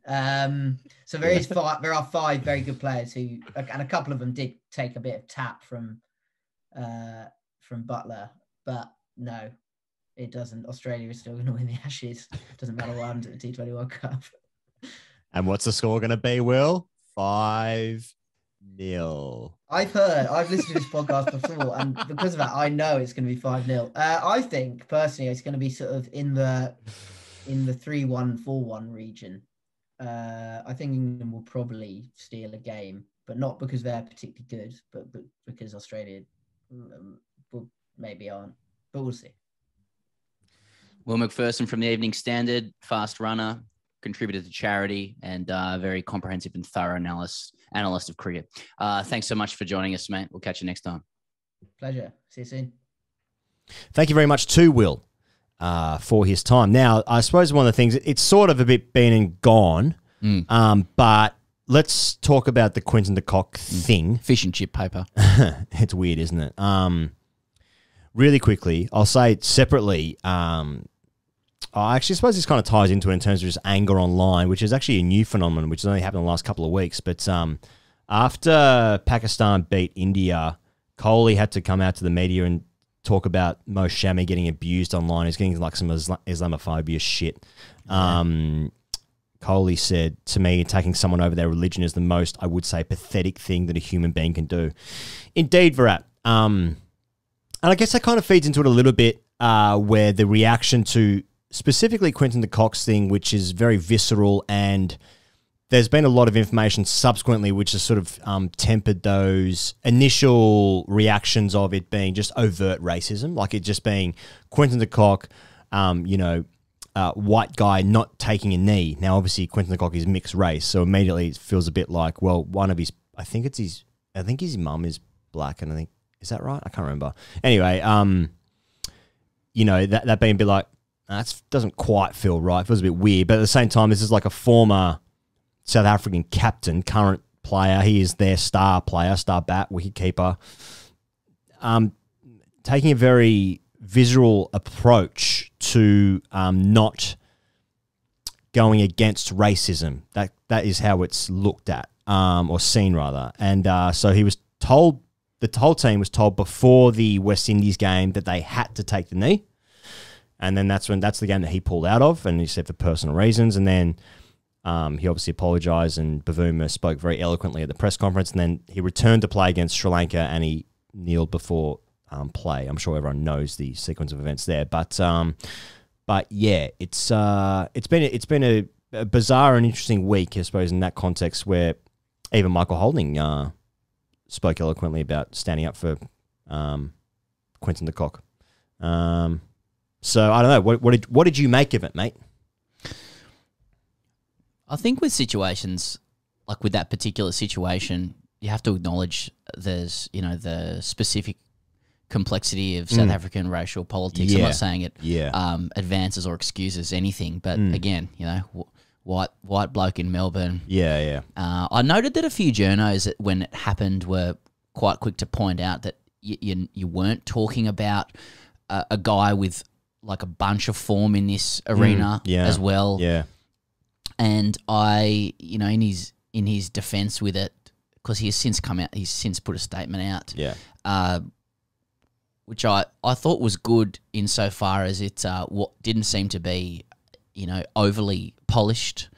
So there are 5 very good players who, and a couple of them did take a bit of tap from Butler, but no, it doesn't. Australia is still going to win the Ashes. Doesn't matter what happens at the T20 World Cup. And what's the score going to be, Will? 5-0. I've listened to this podcast before, and because of that, I know it's going to be 5-0. I think personally, it's going to be sort of in the 3-1, 4-1 region. I think England will probably steal a game, but not because they're particularly good, but because Australia maybe aren't. But we'll see. Will Macpherson from the Evening Standard, fast runner, contributor to charity, and very comprehensive and thorough analyst of cricket. Thanks so much for joining us, mate. We'll catch you next time. Pleasure. See you soon. Thank you very much to Will for his time. Now, I suppose one of the things, it's sort of a bit been and gone, but let's talk about the Quinton de Kock thing. Fish and chip paper. It's weird, isn't it? Really quickly, I'll say separately, I actually suppose this kind of ties into it in terms of just anger online, which is actually a new phenomenon, which has only happened in the last couple of weeks. But after Pakistan beat India, Kohli had to come out to the media and talk about Mo Shami getting abused online. He's getting like some Islamophobia shit. Kohli said to me, attacking someone over their religion is the most, I would say, pathetic thing that a human being can do. Indeed, Virat. And I guess that kind of feeds into it a little bit, where the reaction to specifically Quinton de Kock's thing, which is very visceral, and there's been a lot of information subsequently which has sort of tempered those initial reactions of it being just overt racism, like it just being Quinton de Kock, white guy not taking a knee. Now, obviously, Quinton de Kock is mixed race, so immediately it feels a bit like, well, one of his, I think his mum is black, and I think, is that right? I can't remember. Anyway, that being a bit like, that doesn't quite feel right. It feels a bit weird. But at the same time, this is like a former South African captain, current player. He is their star player, star bat, wicketkeeper. Taking a very visual approach to not going against racism. That is how it's looked at, or seen rather. And so he was told, the whole team was told before the West Indies game that they had to take the knee. And then that's the game that he pulled out of, and he said for personal reasons. And then he obviously apologised, and Bavuma spoke very eloquently at the press conference. And then he returned to play against Sri Lanka, and he kneeled before play. I'm sure everyone knows the sequence of events there. But But yeah, it's been a bizarre and interesting week, I suppose, in that context, where even Michael Holding spoke eloquently about standing up for Quinton de Kock. So I don't know. What did you make of it, mate? I think with situations like with that particular situation, you have to acknowledge there's the specific complexity of South African racial politics. I'm not saying it advances or excuses anything, but again, white bloke in Melbourne. I noted that a few journos when it happened were quite quick to point out that you weren't talking about a guy with like a bunch of form in this arena as well. Yeah. And I, in his defense with it, because he's since put a statement out. Yeah. Which I thought was good insofar as it didn't seem to be, overly polished.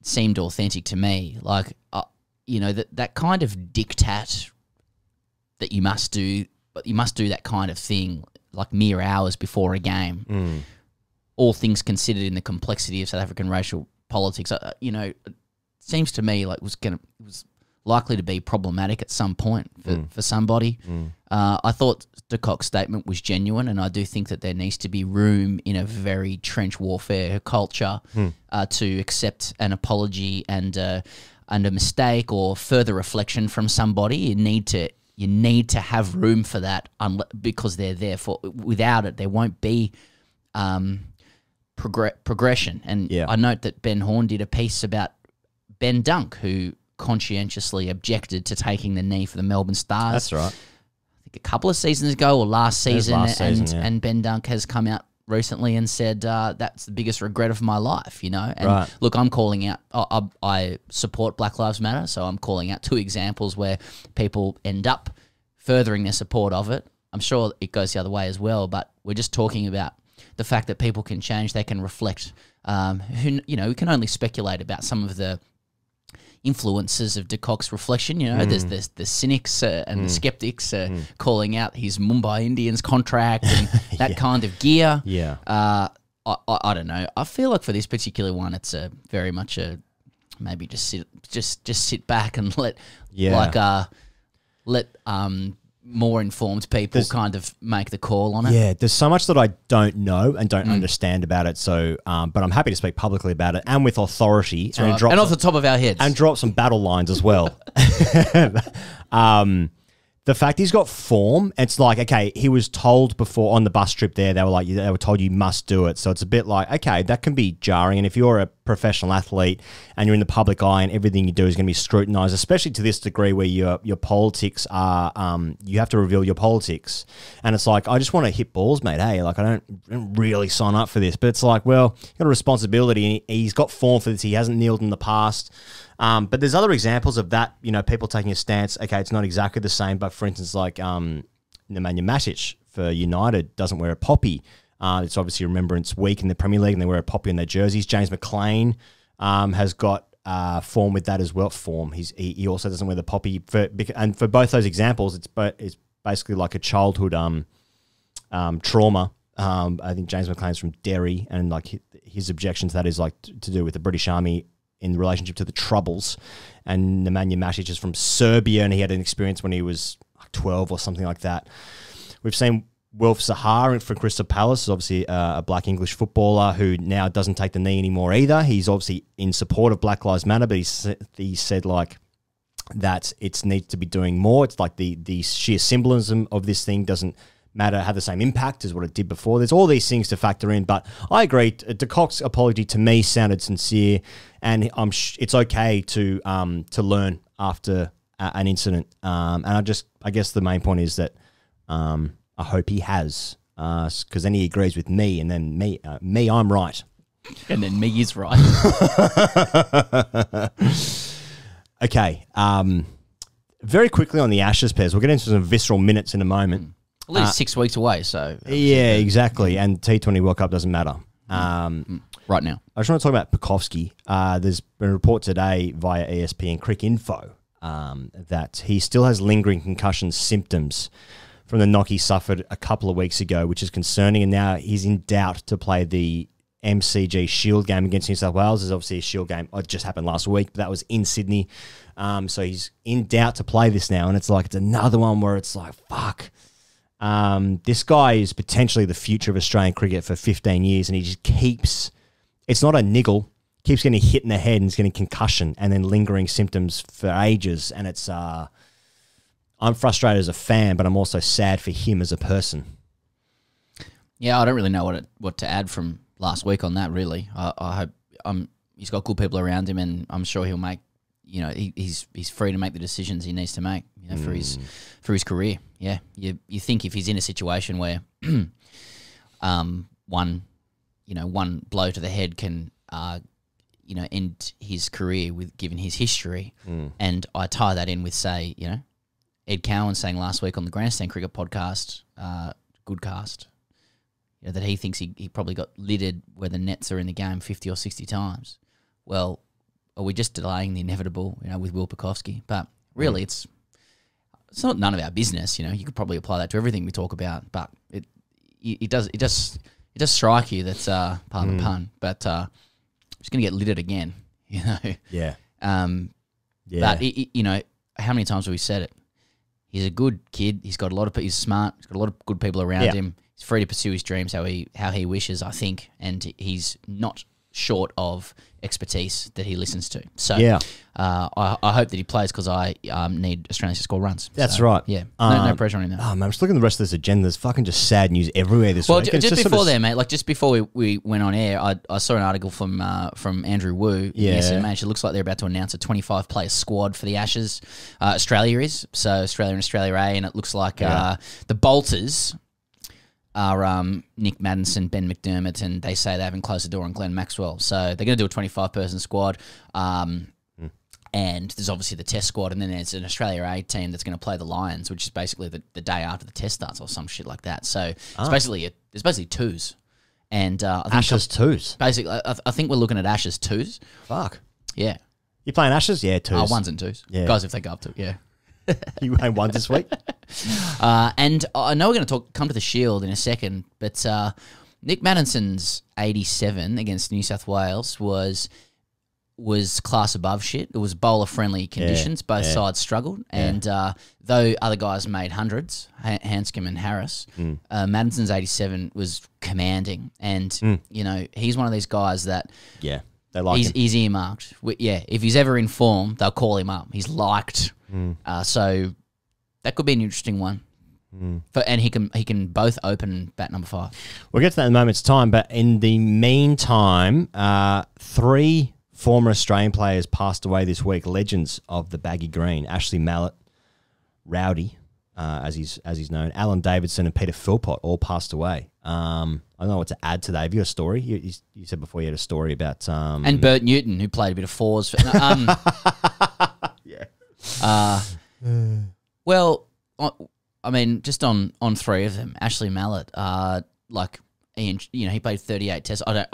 Seemed authentic to me. Like, that kind of diktat that you must do, but you must do that kind of thing like mere hours before a game. All things considered in the complexity of South African racial politics, it seems to me like it was likely to be problematic at some point for somebody. I thought de Kock's statement was genuine, and I do think that there needs to be room in a very trench warfare culture to accept an apology and a mistake or further reflection from somebody. You need to have room for that, because they're there for. Without it, there won't be progression. And I note that Ben Horn did a piece about Ben Dunk, who conscientiously objected to taking the knee for the Melbourne Stars. That's right. I think a couple of seasons ago or last season, and Ben Dunk has come out recently and said that's the biggest regret of my life, And look, I'm calling out. I support Black Lives Matter, so I'm calling out two examples where people end up furthering their support of it. I'm sure it goes the other way as well, but we're just talking about the fact that people can change, they can reflect. We can only speculate about some of the influences of de Kock's reflection. There's the cynics and the skeptics calling out his Mumbai Indians contract and that kind of gear. Yeah. I don't know. I feel like for this particular one, it's very much maybe just sit back and let more informed people kind of make the call on it. Yeah, there's so much that I don't know and don't understand about it. So, but I'm happy to speak publicly about it and with authority and off the top of our heads and drop some battle lines as well. The fact he's got form, it's like, okay, he was told before on the bus trip there, they were told you must do it. So it's a bit like, okay, that can be jarring. And if you're a professional athlete and you're in the public eye and everything you do is going to be scrutinized, especially to this degree where your politics are, you have to reveal your politics. And it's like, I just want to hit balls, mate. Hey, like I don't really sign up for this. But it's like, well, you've got a responsibility. He's got form for this. He hasn't kneeled in the past. But there's other examples of that, people taking a stance. Okay, it's not exactly the same, but for instance, like Nemanja Matic for United doesn't wear a poppy. It's obviously Remembrance Week in the Premier League, and they wear a poppy in their jerseys. James McLean has got form with that as well. He also doesn't wear the poppy. And for both those examples, it's basically like a childhood trauma. I think James McLean's from Derry, and like his objection to that is like to do with the British Army in relationship to the Troubles. And Nemanja Matic is from Serbia, and he had an experience when he was like 12 or something like that. We've seen Wilf Zaha from Crystal Palace, is obviously a black English footballer who now doesn't take the knee anymore either. He's obviously in support of Black Lives Matter, but he said like that it needs to be doing more. It's like the sheer symbolism of this thing doesn't have the same impact as what it did before. There's all these things to factor in, but I agree. De Kock's apology to me sounded sincere, and it's okay to learn after an incident. And I guess the main point is that I hope he has, because then he agrees with me, and then me, I'm right, and then me is right. Okay. Very quickly on the Ashes, Pez. We'll get into some visceral minutes in a moment. At least 6 weeks away, so... Yeah, exactly. And T20 World Cup doesn't matter. Right now. I just want to talk about Pucovski. There's been a report today via ESPN Crick Info that he still has lingering concussion symptoms from the knock he suffered a couple of weeks ago, which is concerning. And now he's in doubt to play the MCG Shield game against New South Wales. There's obviously a Shield game. It just happened last week, but that was in Sydney. So he's in doubt to play this now. And it's another one where it's like, fuck. This guy is potentially the future of Australian cricket for 15 years, and he just keeps... It's not a niggle. Keeps getting hit in the head and he's getting concussion and then lingering symptoms for ages. And it's... I'm frustrated as a fan, but I'm also sad for him as a person. Yeah, I don't really know what to add from last week on that, really. I hope he's got good people around him, and I'm sure he'll make... he's free to make the decisions he needs to make, for his career. Yeah, you think if he's in a situation where, one blow to the head can, end his career given his history, and I tie that in with Ed Cowan saying last week on the Grandstand Cricket podcast, good cast, that he thinks he probably got lidded where the nets are in the game 50 or 60 times. Well, are we just delaying the inevitable, with Will Pukowski? But really, it's not none of our business. You could probably apply that to everything we talk about. But it does strike you that's pardon the pun. But it's going to get lidded again. Yeah. Yeah. But how many times have we said it? He's a good kid. He's smart. He's got a lot of good people around him. He's free to pursue his dreams how he wishes, I think, and he's not short of expertise that he listens to. So I hope that he plays because I need Australia to score runs. That's right. Yeah, no pressure on him. Oh man, I'm just looking at the rest of this agenda. There's fucking just sad news everywhere this week. Well, just before there, mate, just before we went on air, I saw an article from Andrew Wu. Yeah. It looks like they're about to announce a 25-player squad for the Ashes. Australia is. So Australia and Australia A, and it looks like the Bolters are Nick Maddinson, Ben McDermott, and they say they haven't closed the door on Glenn Maxwell. So they're going to do a 25-person squad. And there's obviously the test squad, and then there's an Australia A team that's going to play the Lions, which is basically the day after the test starts or some shit like that. So it's basically twos. And I think Ashes twos? Basically, I think we're looking at Ashes twos. Fuck. Yeah. You playing Ashes? Yeah, twos. Ones and twos. Yeah. Guys, if they go up to, yeah. You ain't won this week? And I know we're going to come to the Shield in a second, but Nick Maddison's 87 against New South Wales was class above shit. It was bowler-friendly conditions. Both sides struggled. And though other guys made hundreds, Hanscom and Harris, Maddison's 87 was commanding. And, he's one of these guys that... Yeah, they like him. He's earmarked. If he's ever in form, they'll call him up. He's liked... So that could be an interesting one. And he can both open bat number 5. We'll get to that in a moment's time, but in the meantime, 3 former Australian players passed away this week, legends of the baggy green. Ashley Mallett, Rowdy, as he's known, Alan Davidson and Peter Philpott all passed away. I don't know what to add to that. Have you got a story? You said before you had a story about... And Bert Newton, who played a bit of fours. Well, I mean, just on 3 of them, Ashley Mallett, Ian, he played 38 tests. I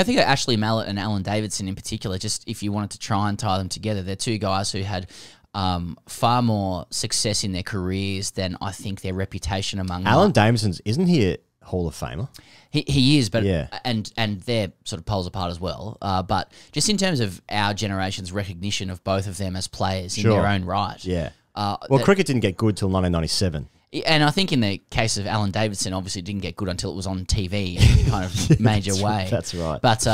think of Ashley Mallett and Alan Davidson in particular, just if you wanted to try and tie them together, they're 2 guys who had far more success in their careers than I think their reputation among Alan Davidson's, isn't he a Hall of Famer? He is, but and they're sort of poles apart as well. But just in terms of our generation's recognition of both of them as players in their own right. Yeah. Cricket didn't get good till 1997. And I think in the case of Alan Davidson, obviously it didn't get good until it was on TV in a kind of major way. That's right. But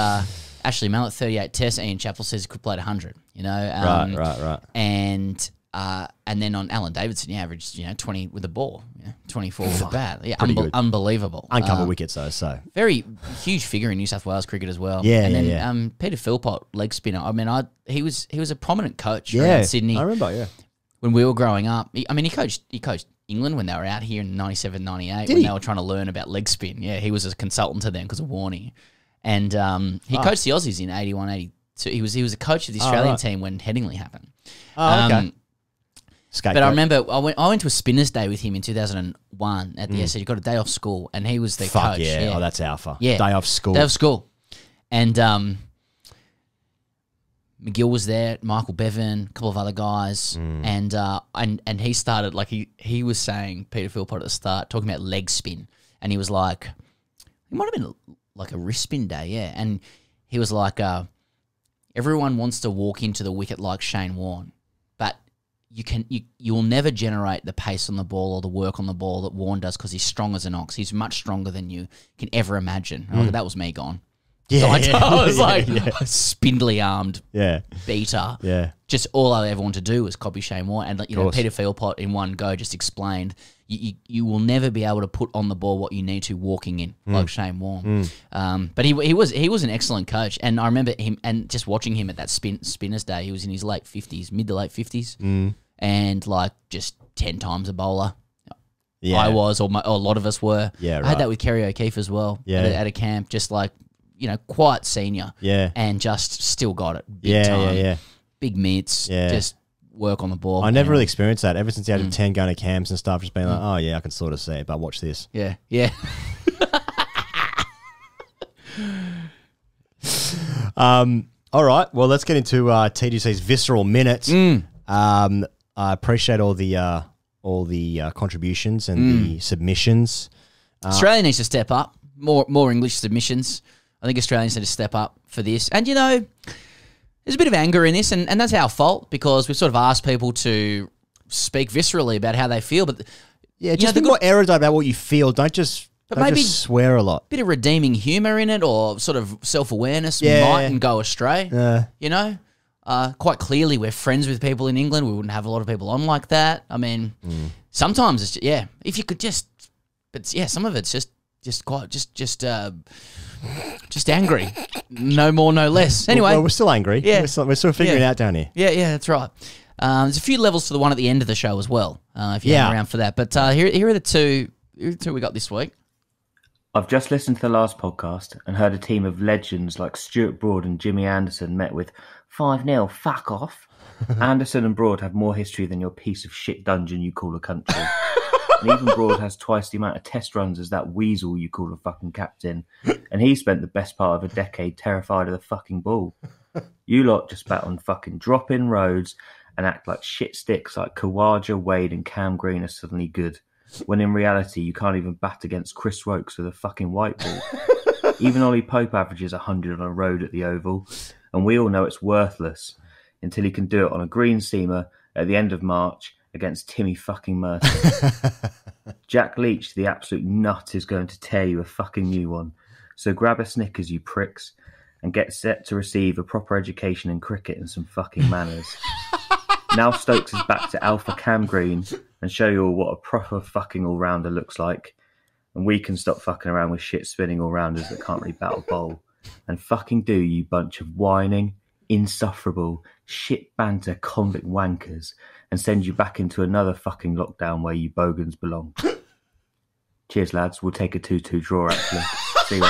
Ashley Mallett, 38 tests. Ian Chappell says he could play 100. Right. And then on Alan Davidson, he averaged 20 with a ball, 24 with a bat. Yeah, good. Unbelievable. Uncovered wickets though. So very huge figure in New South Wales cricket as well. Yeah, and then Peter Philpott, leg spinner. I mean, he was a prominent coach around Sydney. I remember. Yeah, when we were growing up. He coached England when they were out here in 97, 98 when they were trying to learn about leg spin. Yeah, he was a consultant to them because of Warney. And he coached the Aussies in 81, 82. He was a coach of the Australian team when Headingley happened. Oh, okay. But I remember I went to a spinners day with him in 2001 at the SC. He got a day off school and he was the coach. Yeah. Oh, that's alpha. Yeah. Day off school. Day off school. And McGill was there, Michael Bevan, a couple of other guys, and he started like he was saying, Peter Philpott at the start, talking about leg spin, and he was like, it might have been like a wrist spin day, yeah, and he was like, everyone wants to walk into the wicket like Shane Warne, but you will never generate the pace on the ball or the work on the ball that Warne does because he's strong as an ox. He's much stronger than you can ever imagine. Like, that was me gone. Yeah, so I was like a spindly armed beater. Yeah. Just all I ever wanted to do was copy Shane Warne. And Peter Philpott in one go just explained you will never be able to put on the ball what you need to walking in like Shane Warne. But he was an excellent coach, and I remember him and just watching him at that spinners day. He was in his late 50s, mid to late 50s, and like just 10 times a bowler. Yeah. I was, or a lot of us were. Yeah, right. I had that with Kerry O'Keefe as well. Yeah. At a camp, just like, quite senior. Yeah. And just still got it. Big time. Yeah. Big mitts. Yeah. Just work on the ball. I never really experienced that. Ever since the age of 10 going to camps and stuff, just being like, oh, yeah, I can sort of see it, but watch this. Yeah. Yeah. All right. Well, let's get into TGC's Visceral Minutes. I appreciate all the contributions and the submissions. Australia needs to step up. More English submissions. I think Australians need to step up for this. And, there's a bit of anger in this, and that's our fault because we've sort of asked people to speak viscerally about how they feel. But just be more erudite about what you feel. Don't just swear a lot. Bit of redeeming humour in it, or sort of self-awareness mightn't go astray. Quite clearly we're friends with people in England. We wouldn't have a lot of people on like that. I mean, sometimes it's if you could some of it's just angry. No more, no less. Anyway. Well, we're still angry. Yeah. We're sort of figuring it out down here. Yeah, that's right. There's a few levels to the one at the end of the show as well, if you're around for that. But here are the two we got this week. I've just listened to the last podcast and heard a team of legends like Stuart Broad and Jimmy Anderson met with 5-0, fuck off. Anderson and Broad have more history than your piece of shit dungeon you call a country. And even Broad has twice the amount of test runs as that weasel you call a fucking captain. And he spent the best part of a decade terrified of the fucking ball. You lot just bat on fucking drop-in roads and act like shit sticks like Kawaja, Wade and Cam Green are suddenly good. When in reality, you can't even bat against Chris Rokes with a fucking white ball. Even Ollie Pope averages 100 on a road at the Oval. And we all know it's worthless until he can do it on a green steamer at the end of March against Timmy fucking Mercer. Jack Leach, the absolute nut, is going to tear you a fucking new one. So grab a Snickers, you pricks, and get set to receive a proper education in cricket and some fucking manners. Now Stokes is back to Alpha Cam Green and show you all what a proper fucking all-rounder looks like. And we can stop fucking around with shit spinning all-rounders that can't really battle bowl. And fucking do, you bunch of whining, insufferable, shit banter convict wankers, and send you back into another fucking lockdown where you bogans belong. Cheers, lads. We'll take a 2-2 draw, actually. See you.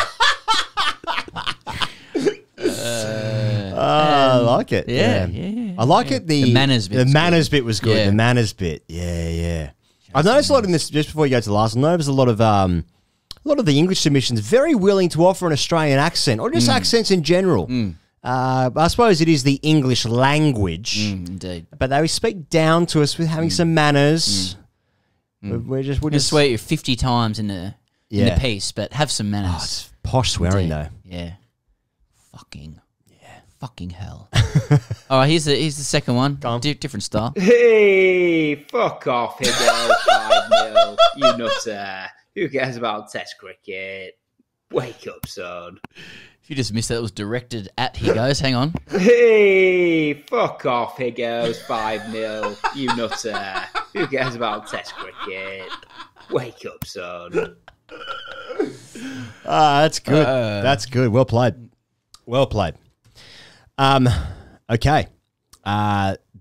I like it. Yeah. I like it. The manners bit. The manners bit was good. The manners bit. Yeah. I've noticed a lot in this, just before you go to the last one, there's a lot of the English submissions very willing to offer an Australian accent, or just accents in general. I suppose it is the English language. Indeed. But they speak down to us with having some manners. We're just swear you 50 times in the piece, but have some manners. Oh, it's posh swearing though. Yeah. Fucking hell. All right, here's the second one. Different style. Hey, fuck off, here goes 5-0. You nutter. Who cares about Test cricket? Wake up, son. If you just missed that, it was directed at He Goes. Hang on. Hey, fuck off, here goes 5-0. You nutter. Who cares about Test cricket? Wake up, son. That's good. That's good. Well played. Well played. Okay.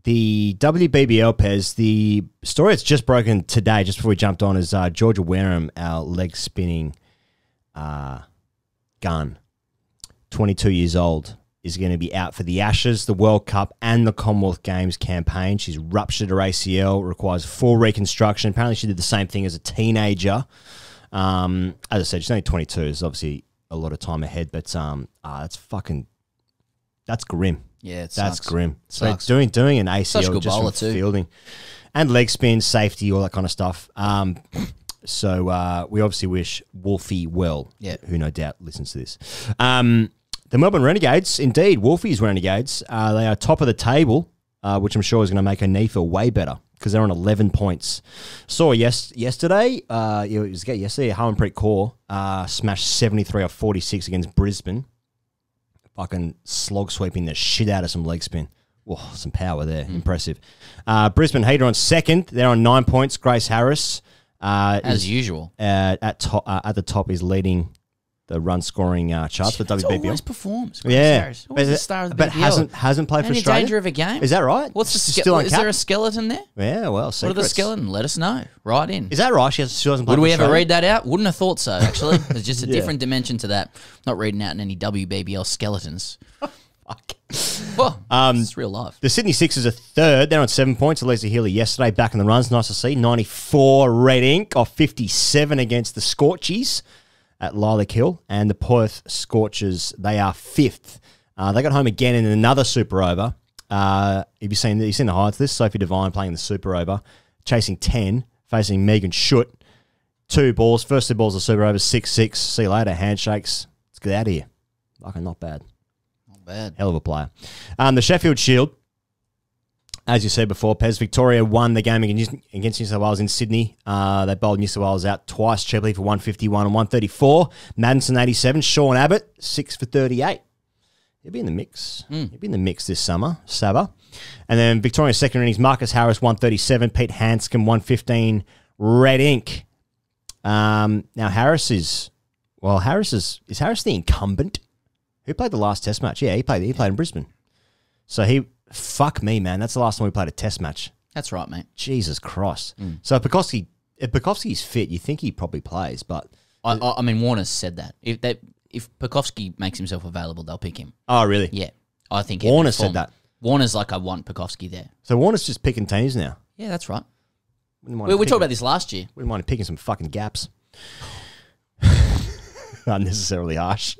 The WBBL, Pez, the story that's just broken today, just before we jumped on, is Georgia Wareham, our leg-spinning gun, 22 years old, is going to be out for the Ashes, the World Cup, and the Commonwealth Games campaign. She's ruptured her ACL, requires full reconstruction. Apparently she did the same thing as a teenager. As I said, she's only 22. There's obviously a lot of time ahead, but that's grim. Yeah, it That's sucks. grim. So Sucks. doing an ACL Such a good just bowler from too. fielding and leg spin, safety, all that kind of stuff. So we obviously wish Wolfie well, who no doubt listens to this. The Melbourne Renegades, indeed, Wolfie's Renegades, they are top of the table, which I'm sure is going to make Anifa way better because they're on 11 points. Saw yesterday, Harmanpreet Kaur smashed 73 off 46 against Brisbane. Fucking slog sweeping the shit out of some leg spin. Whoa, some power there. Impressive. Brisbane Heat are on second. They're on 9 points. Grace Harris. As usual. At the top is leading the run scoring charts for WBBL. Always performs. Yeah. Always the star of the but BBL. hasn't played for Any Australia. danger of a game? Is that right? What's the still Is there a skeleton there? Yeah, well, What are the secrets. skeleton? Let us know. Right in. Is that right? She hasn't played Would for we ever Australia? read that out? Wouldn't have thought so, actually. There's just a Yeah. different dimension to that. Not reading out in any WBBL skeletons. Well, it's real life. The Sydney Sixers are third. They're on 7 points. Elisa Healy yesterday back in the runs. Nice to see. 94 red ink off 57 against the Scorchies at Lilac Hill. And the Perth Scorchers, they are fifth. They got home again in another Super Over. Have you seen the highlights of this? Sophie Devine playing the Super Over, chasing 10, facing Megan Schutt. 2 balls. First 2 balls of Super Over, 6-6. See you later. Handshakes. Let's get out of here. Fucking not bad. Bad. Hell of a player. The Sheffield Shield, as you said before, Pez Victoria won the game against New South Wales in Sydney. They bowled New South Wales out twice, Chebley for 151 and 134. Madison 87, Sean Abbott 6 for 38. He'll be in the mix. He'll be in the mix this summer, Saba. And then Victoria's second innings, Marcus Harris 137, Pete Hanscom 115, red ink. Now Harris is Harris the incumbent? Who played the last Test match? Yeah, he played in Brisbane. So fuck me, man. That's the last time we played a Test match. That's right, mate. Jesus Christ. So if Bukowski's fit, you think he probably plays, but I mean, Warner's said that. If Bukowski makes himself available, they'll pick him. Oh, really? Yeah. I think Warner said that. Warner's like, I want Bukowski there. So Warner's just picking teams now. Yeah, that's right. We talked about this last year. Wouldn't mind picking some fucking gaps. Unnecessarily harsh.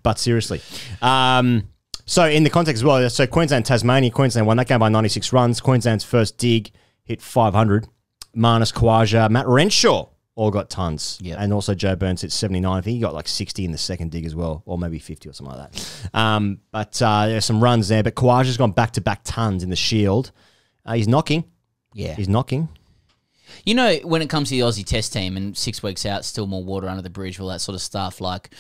But seriously. So in the context as well, so Queensland, Tasmania, Queensland won that game by 96 runs. Queensland's first dig hit 500. Marnus Khawaja, Matt Renshaw all got tons. Yep. And also Joe Burns hit 79. I think he got like 60 in the second dig as well, or maybe 50 or something like that. But there's some runs there. But Khawaja's gone back-to-back tons in the Shield. He's knocking. Yeah. He's knocking. You know, when it comes to the Aussie Test team and 6 weeks out, still more water under the bridge, all that sort of stuff, like,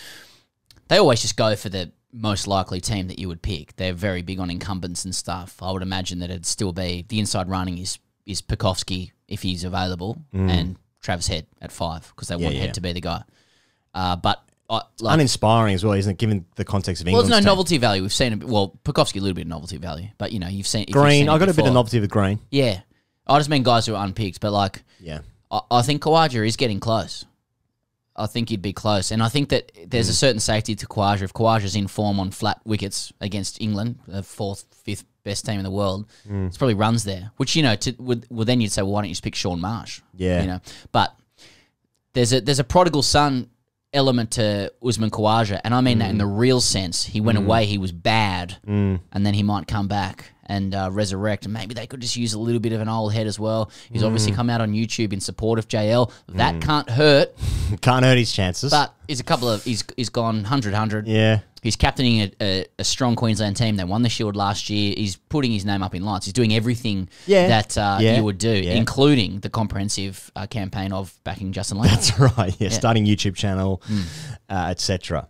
they always just go for the most likely team that you would pick. They're very big on incumbents and stuff. I would imagine that it'd still be the inside running is Pukowski if he's available and Travis Head at 5 because they want Head to be the guy. But uninspiring as well, isn't it? Given the context of well, England's there's no team. novelty value. We've seen it. Well, Pukowski a little bit of novelty value, but you know you've seen Green. I got a bit of novelty with Green. Yeah, I just mean guys who are unpicked, but like I think Khawaja is getting close. I think he'd be close. And I think that there's a certain safety to Khawaja. If Khawaja's in form on flat wickets against England, the 4th, 5th best team in the world, it's probably runs there. Which, you know, then you'd say, well, why don't you just pick Sean Marsh? Yeah. You know, but there's a prodigal son element to Usman Khawaja, and I mean that in the real sense. He went away, he was bad, and then he might come back and resurrect, and maybe they could just use a little bit of an old head as well. He's obviously come out on YouTube in support of JL. That can't hurt. Can't hurt his chances. But he's he's gone 100-100. Yeah. He's captaining a strong Queensland team. They won the Shield last year. He's putting his name up in lights. He's doing everything that you would do, including the comprehensive campaign of backing Justin Langer. That's right. Yeah, starting YouTube channel, etc.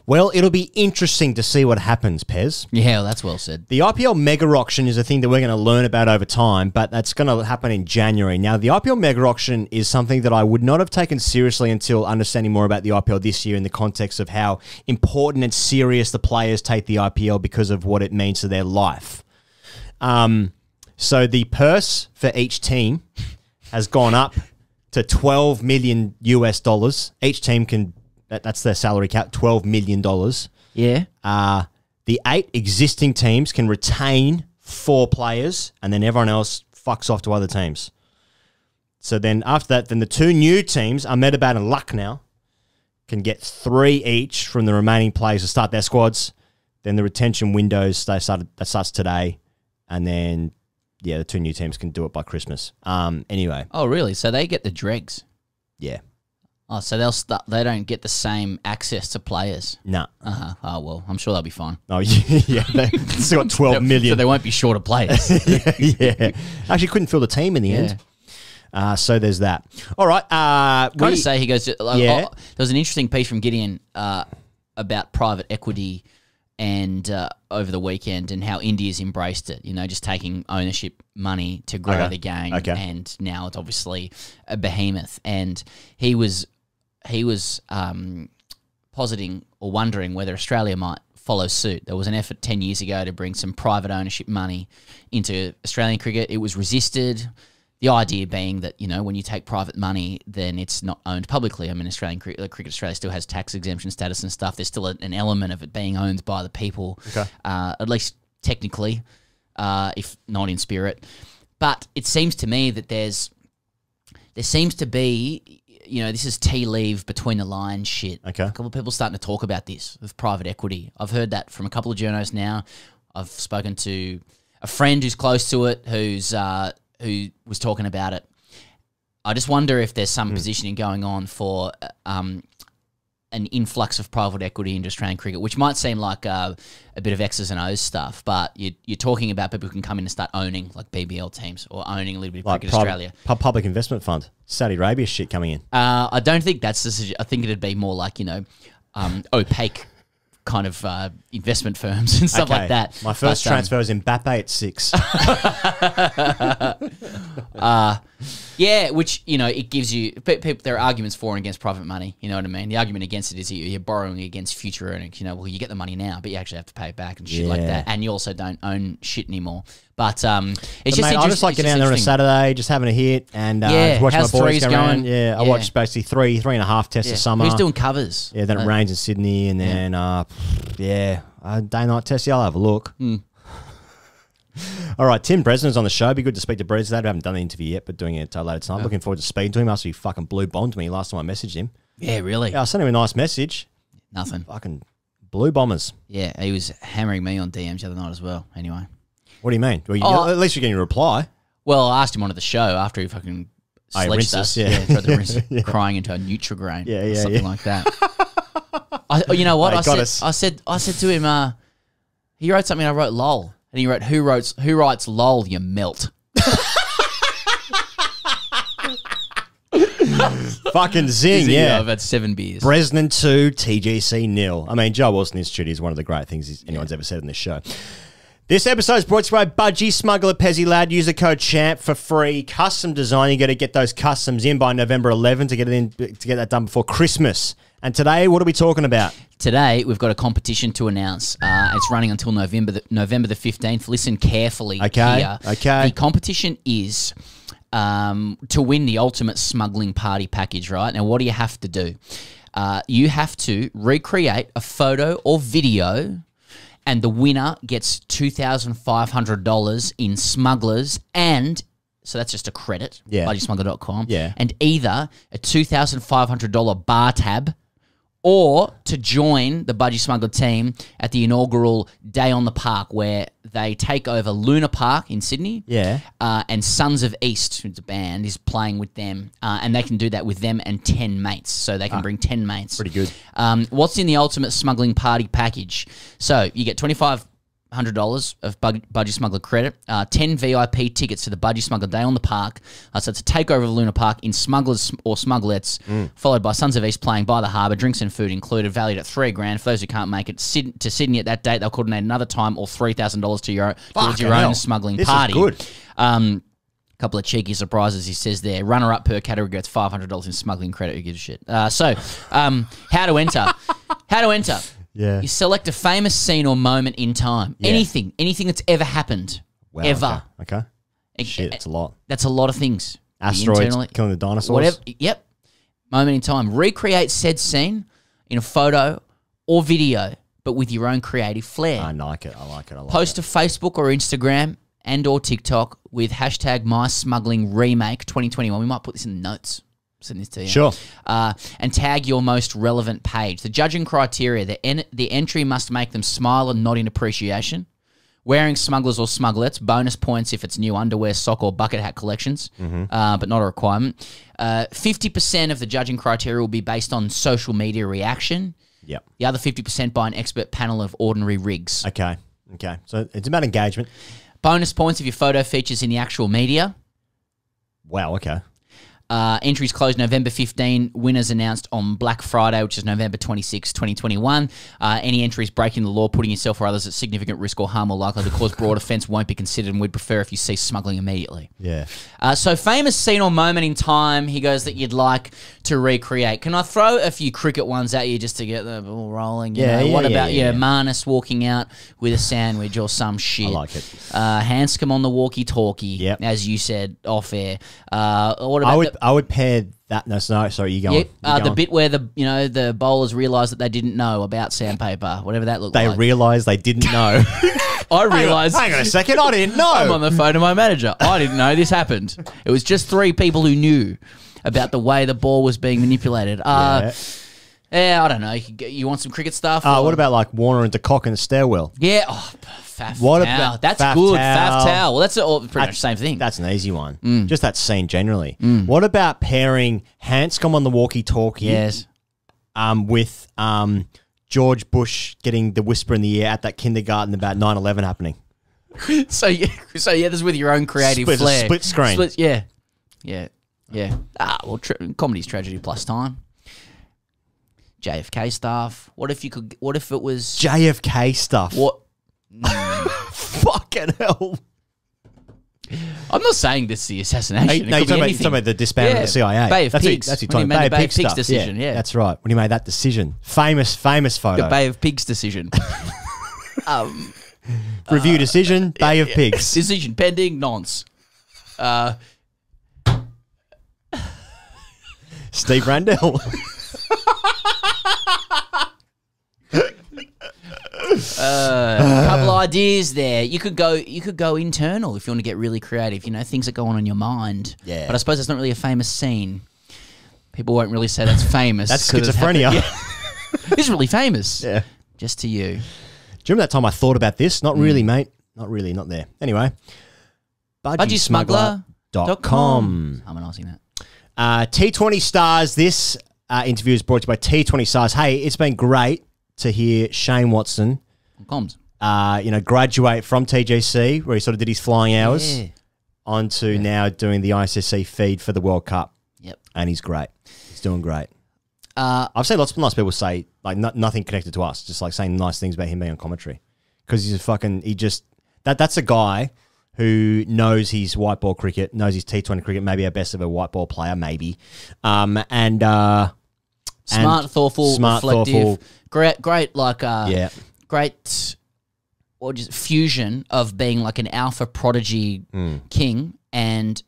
Well, it'll be interesting to see what happens, Pez. Yeah, well, that's well said. The IPL Mega Auction is a thing that we're going to learn about over time, but that's going to happen in January. Now, the IPL Mega Auction is something that I would not have taken seriously until understanding more about the IPL this year in the context of how important and serious the players take the IPL because of what it means to their life. So the purse for each team has gone up to $12 million US. Each team can... That's their salary cap, $12 million. Yeah. The 8 existing teams can retain 4 players, and then everyone else fucks off to other teams. So then after that, then the 2 new teams, Ahmedabad and Lucknow, can get 3 each from the remaining players to start their squads. Then the retention windows, that starts today. And then, yeah, the 2 new teams can do it by Christmas. Anyway. Oh, really? So they get the dregs? Yeah. Oh, so they don't get the same access to players? No. Uh-huh. Oh, well, I'm sure they'll be fine. Oh, yeah. They've still got 12 million. So they won't be short of players. yeah. Actually, couldn't fill the team in the end. So there's that. All right. Can I just say, he goes, there was an interesting piece from Gideon about private equity and over the weekend and how India's embraced it, just taking ownership money to grow the game. Okay. And now it's obviously a behemoth. And he was positing or wondering whether Australia might follow suit. There was an effort 10 years ago to bring some private ownership money into Australian cricket. It was resisted. The idea being that, when you take private money, then it's not owned publicly. I mean, Cricket Australia still has tax exemption status and stuff. There's still an element of it being owned by the people, at least technically, if not in spirit. But it seems to me that there seems to be, this is tea leaf between the lines shit. Okay. A couple of people starting to talk about this with private equity. I've heard that from a couple of journos now. I've spoken to a friend who's close to it, who was talking about it. I just wonder if there's some positioning going on for an influx of private equity into Australian cricket, which might seem like a bit of X's and O's stuff, but you're talking about people who can come in and start owning like BBL teams or owning a little bit of Cricket Australia. Public investment fund, Saudi Arabia shit coming in. I don't think that's the I think it'd be more like, opaque kind of investment firms and stuff like that. My first transfer was in Mbappe at 6. Yeah, which, it gives you... There are arguments for and against private money, you know what I mean? The argument against it is you're borrowing against future earnings. Well, you get the money now, but you actually have to pay it back and shit like that. And you also don't own shit anymore. But it's just interesting. I just like getting down there on a Saturday, just having a hit and watch my boys go around. Yeah, I watched basically 3.5 tests a summer. Who's doing covers? Yeah, then it rains in Sydney and then, day-night test. Yeah, I'll have a look. All right, Tim Bresnan's on the show. Be good to speak to Bres. I haven't done the interview yet, but doing it later tonight. Looking forward to speaking to him after he fucking blue bombed me last time I messaged him. Yeah, really? Yeah, I sent him a nice message. Nothing. Fucking blue bombers. Yeah, he was hammering me on DMs the other night as well. Anyway. What do you mean? Well, at least you're getting a reply. Well, I asked him onto the show after he fucking sledged us. Yeah, tried to rinse, crying into a Nutrigrain. Yeah, something like that. You know what? I said to him, he wrote something, I wrote lol. And he wrote, who writes lol, you melt. Fucking zing, yeah. I've had 7 beers. Bresnan 2, TGC 0. I mean, Joe Wilson Institute is one of the great things anyone's ever said in this show. This episode is brought to you by Budgy Smuggler, Pezzy Lad. Use the code CHAMP for free. Custom design. You got to get those customs in by November 11 to get that done before Christmas. And today, what are we talking about? Today, we've got a competition to announce. It's running until November the 15th. Listen carefully here. Okay. The competition is to win the ultimate smuggling party package, right? Now, what do you have to do? You have to recreate a photo or video, and the winner gets $2,500 in Smugglers and... So that's just a credit, BudgySmuggler.com. Yeah. And either a $2,500 bar tab or to join the Budgy Smuggler team at the inaugural Day on the Park where they take over Luna Park in Sydney. Yeah. And Sons of East, who's a band, is playing with them. And they can do that with them and 10 mates. So they can bring 10 mates. Pretty good. What's in the ultimate smuggling party package? So you get $2,500 of Budgy Smuggler credit, 10 VIP tickets to the Budgy Smuggler Day on the Park. So it's a takeover of Luna Park in Smugglers or Smugglettes, followed by Sons of East playing by the Harbour, drinks and food included, valued at $3,000. For those who can't make it to Sydney at that date, they'll coordinate another time or $3,000 towards your own smuggling party. This is good. Couple of cheeky surprises, he says there. Runner-up per category gets $500 in smuggling credit. Who gives a shit? How to enter? How to enter? Yeah. You select a famous scene or moment in time. Yeah. Anything that's ever happened. Wow, ever. Okay. Shit, it's a lot. That's a lot of things. Asteroids killing the dinosaurs. Whatever. Yep. Moment in time. Recreate said scene in a photo or video, but with your own creative flair. I like it. Post to Facebook or Instagram and or TikTok with hashtag MySmugglingRemake 2021. We might put this in the notes. Send this to you. Sure. And tag your most relevant page. The judging criteria, the entry must make them smile and nod in appreciation. Wearing Smugglers or Smugglettes, bonus points if it's new underwear, sock, or bucket hat collections, but not a requirement. 50% of the judging criteria will be based on social media reaction. Yep. The other 50% by an expert panel of ordinary rigs. Okay. So it's about engagement. Bonus points if your photo features in the actual media. Wow, okay. Entries closed November 15. Winners announced on Black Friday, which is November 26, 2021. Any entries breaking the law, putting yourself or others at significant risk or harm or likely to cause broad offence won't be considered, and we'd prefer if you cease smuggling immediately. Yeah. So famous scene or moment in time, he goes, that you'd like to recreate. Can I throw a few cricket ones at you just to get the ball rolling? You know? What about Marnus walking out with a sandwich or some shit? I like it. Hanscom on the walkie-talkie, as you said, off air. What about I would pair that. No, sorry, you go on. The bit where the bowlers realised that they didn't know about sandpaper, whatever that looked like. They realised they didn't know. I realised. Hang on a second, I didn't know. I'm on the phone to my manager. I didn't know this happened. It was just 3 people who knew about the way the ball was being manipulated. I don't know. You want some cricket stuff? What about like Warner and de Kock in the stairwell? Yeah. That's Faf good. towel? Faf towel. Well, that's pretty much the same thing. That's an easy one. Just that scene generally. What about pairing Hanscom on the walkie-talkie? Yes. With George Bush getting the whisper in the ear at that kindergarten about 9/11 happening. So this is with your own creative flair. Split screen. Yeah. Well, comedy's tragedy plus time. JFK stuff. What if it was JFK stuff? What? Fucking hell. I'm not saying this is the assassination. No, you're talking about the disbandment of the CIA. Bay of Pigs. That's when he made the Bay of Pigs stuff. decision. Yeah, that's right. When he made that decision, famous photo. The Bay of Pigs decision. Review decision. Bay of Pigs. Decision pending. Nonce. Steve Randell. A couple ideas there. You could go internal if you want to get really creative. Things that go on in your mind. Yeah. But I suppose it's not really a famous scene. People won't really say that's famous. That's schizophrenia. It's really famous. Yeah. Just to you. Do you remember that time I thought about this? Not really, mate. Not really. Not there. Anyway. BudgySmuggler.com. Harmonising that. T20 Stars. This interview is brought to you by T20 Stars. Hey, it's been great to hear Shane Watson, comms, graduate from TGC, where he sort of did his flying hours, onto now doing the ISSC feed for the World Cup. Yep, and he's great. He's doing great. I've seen lots of nice people say like nothing connected to us, just like saying nice things about him being on commentary, because he's that's a guy who knows his white ball cricket, knows his T20 cricket, maybe our best ever white ball player, maybe, smart, thoughtful, reflective, great, great, fusion of being like an alpha prodigy king and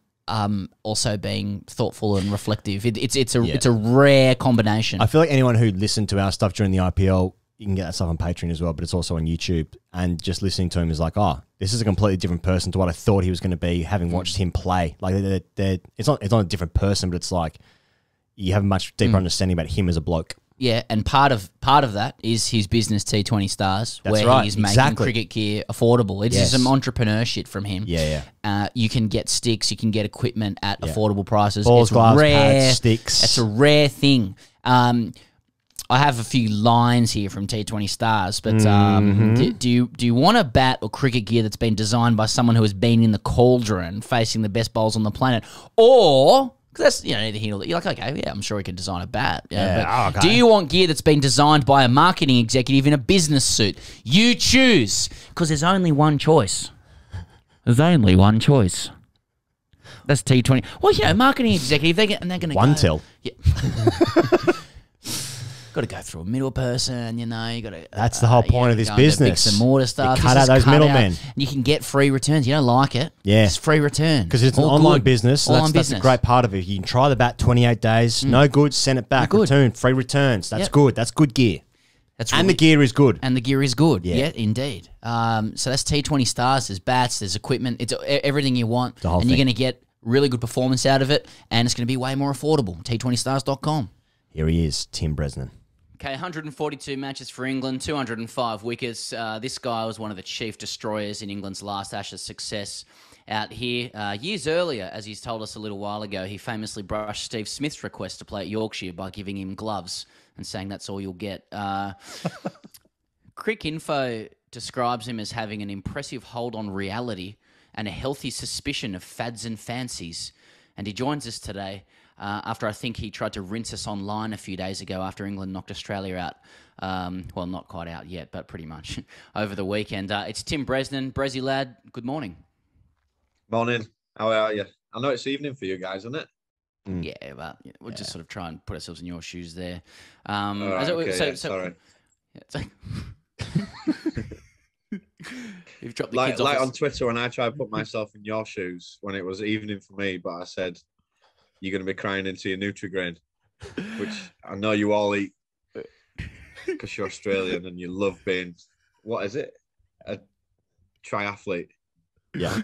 also being thoughtful and reflective. It's a rare combination. I feel like anyone who listened to our stuff during the IPL, you can get that stuff on Patreon as well, but it's also on YouTube. And just listening to him is like, oh, this is a completely different person to what I thought he was going to be, having watched him play. Like, it's not a different person, but it's like you have a much deeper understanding about him as a bloke. Yeah, and part of that is his business T20 Stars, That's where he's making cricket gear affordable. It's some entrepreneur shit from him. Yeah. You can get sticks, you can get equipment at affordable prices. Balls, it's gloves, rare. pads, sticks. It's a rare thing. I have a few lines here from T20 Stars, but do you want a bat or cricket gear that's been designed by someone who has been in the cauldron facing the best bowls on the planet, or because that's neither here nor there. You're like, okay, yeah, I'm sure he can design a bat. But do you want gear that's been designed by a marketing executive in a business suit? You choose, because there's only one choice. There's only one choice. That's T20. Well, marketing executive, they're going to one till. Yeah. Got to go through a middle person, you got to. That's the whole point of this business. Some mortar stuff. Cut out those middlemen. You can get free returns. You don't like it? Yeah, it's free return because it's an online business. So that's a great part of it. You can try the bat 28 days. No good. Send it back. Return. Free returns. That's good. That's good gear. The gear is good. And the gear is good. Yeah, indeed. So that's T20 Stars. There's bats. There's equipment. It's everything you want. The whole thing. You're going to get really good performance out of it, and it's going to be way more affordable. T20stars.com. Here he is, Tim Bresnan. Okay, 142 matches for England, 205 wickets. This guy was one of the chief destroyers in England's last Ashes success out here. Years earlier, as he's told us a little while ago, he famously brushed Steve Smith's request to play at Yorkshire by giving him gloves and saying that's all you'll get. Crick Info describes him as having an impressive hold on reality and a healthy suspicion of fads and fancies. And he joins us today after I think he tried to rinse us online a few days ago after England knocked Australia out. Well, not quite out yet, but pretty much over the weekend. It's Tim Bresnan. Brezzy lad, good morning. Morning. How are you? I know it's evening for you guys, isn't it? Yeah, but we'll just sort of try and put ourselves in your shoes there. Sorry. You've dropped the kids off. Like on Twitter, when I tried to put myself in your shoes when it was evening for me, but I said, you're going to be crying into your Nutri-Grain, which I know you all eat because you're Australian and you love being, what is it? A triathlete. Yeah.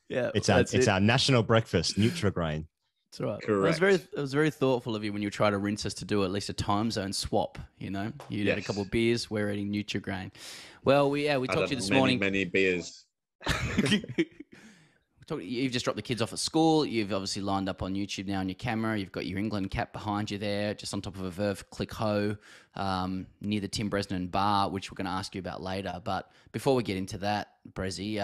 Yeah. It's our national breakfast, Nutri-Grain. That's right. Correct. It was very thoughtful of you when you try to rinse us to do at least a time zone swap. You know, you had a couple of beers, we're eating Nutri-Grain. Well, we talked to you this morning. Many beers. You've just dropped the kids off at school. You've obviously lined up on YouTube now on your camera. You've got your England cap behind you there, just on top of a Verve Click Ho, near the Tim Bresnan bar, which we're going to ask you about later. But before we get into that, Brezzy,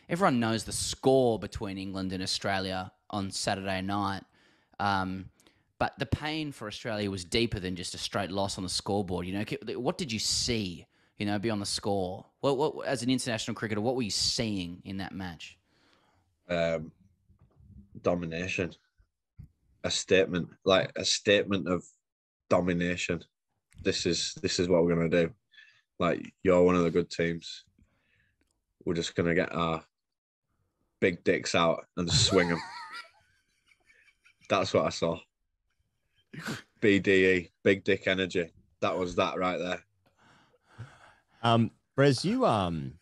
everyone knows the score between England and Australia on Saturday night. But the pain for Australia was deeper than just a straight loss on the scoreboard. You know, what did you see, beyond the score? What as an international cricketer, what were you seeing in that match? Domination. A statement of domination. This is what we're gonna do. Like, you're one of the good teams. We're just gonna get our big dicks out and swing them. That's what I saw. BDE, big dick energy. That was that right there. Brez,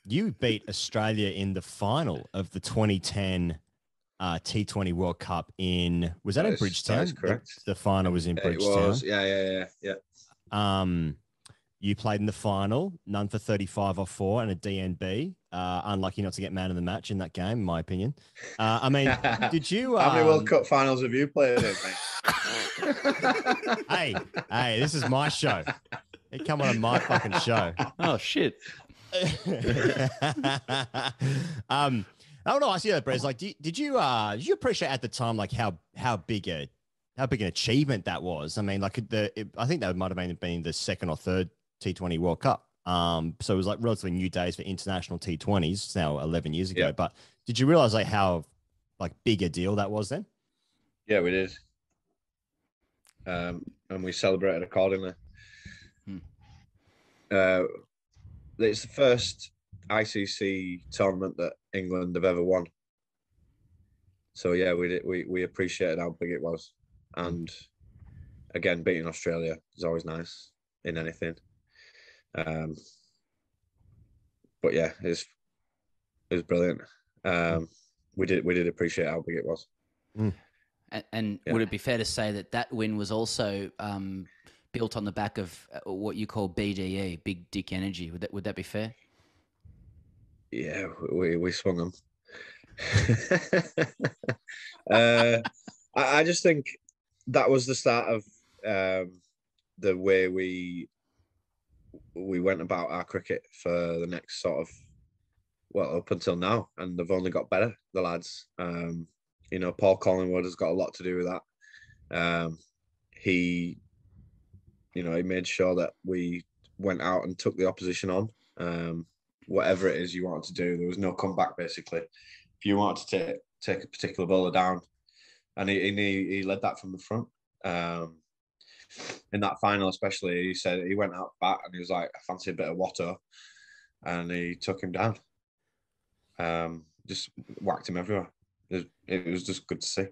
you beat Australia in the final of the 2010 T20 World Cup in Bridgetown? That is correct. The final was in Bridgetown. It was, yeah. You played in the final, none for 35 off 4 and a DNB. Unlucky not to get man of the match in that game, in my opinion. Did you... How many World Cup finals have you played in, Hey, mate? this is my show. You come on my fucking show. Oh, shit. I want to ask you that, Brez. Like, did you appreciate at the time like how big an achievement that was? I mean, like I think that might have been the second or third T20 World Cup. So it was like relatively new days for international T20s. It's now 11 years ago. Yeah. But did you realize like how like big a deal that was then? Yeah, we did. And we celebrated accordingly. It's the first ICC tournament that England have ever won. So yeah, we appreciated how big it was, and again, beating Australia is always nice in anything. But yeah, it was brilliant. We did appreciate how big it was. And would it be fair to say that win was also built on the back of what you call BDE, big dick energy? Would that be fair? Yeah, we swung them. I just think that was the start of the way we went about our cricket for the next sort of, well, up until now, and they've only got better, the lads. Paul Collingwood has got a lot to do with that. He made sure that we went out and took the opposition on. Whatever it is you wanted to do, there was no comeback, basically. If you wanted to take a particular bowler down, and he led that from the front. In that final especially, he said he went out bat and he was like, I fancy a bit of water, and he took him down. Just whacked him everywhere. It was just good to see.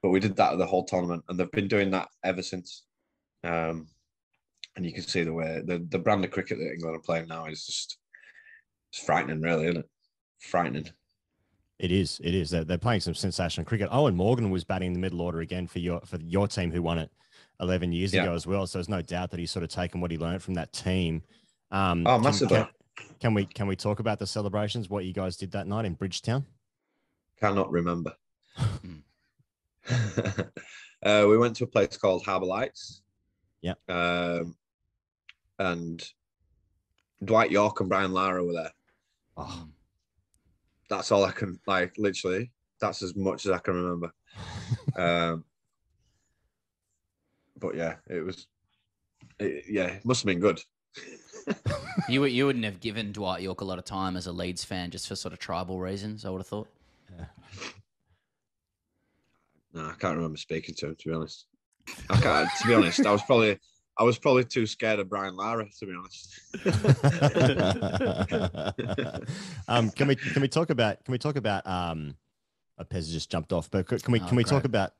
But we did that the whole tournament, and they've been doing that ever since. And you can see the way the brand of cricket that England are playing now is just, it's frightening, really, isn't it? Frightening. It is. It is. They're playing some sensational cricket. Owen Morgan was batting in the middle order again for your team, who won it 11 years ago as well. So there's no doubt that he's sort of taken what he learned from that team. Massively. Can we talk about the celebrations? What you guys did that night in Bridgetown? Cannot remember. We went to a place called Harbour Lights. Yeah. And Dwight York and Brian Lara were there. Oh. That's all I can, literally, that's as much as I can remember. But yeah, it must have been good. You wouldn't have given Dwight York a lot of time as a Leeds fan just for sort of tribal reasons, I would have thought. Yeah. No, I can't remember speaking to him, to be honest. To be honest, I was probably too scared of Brian Lara, to be honest. Can we talk about Pez just jumped off, but can we talk about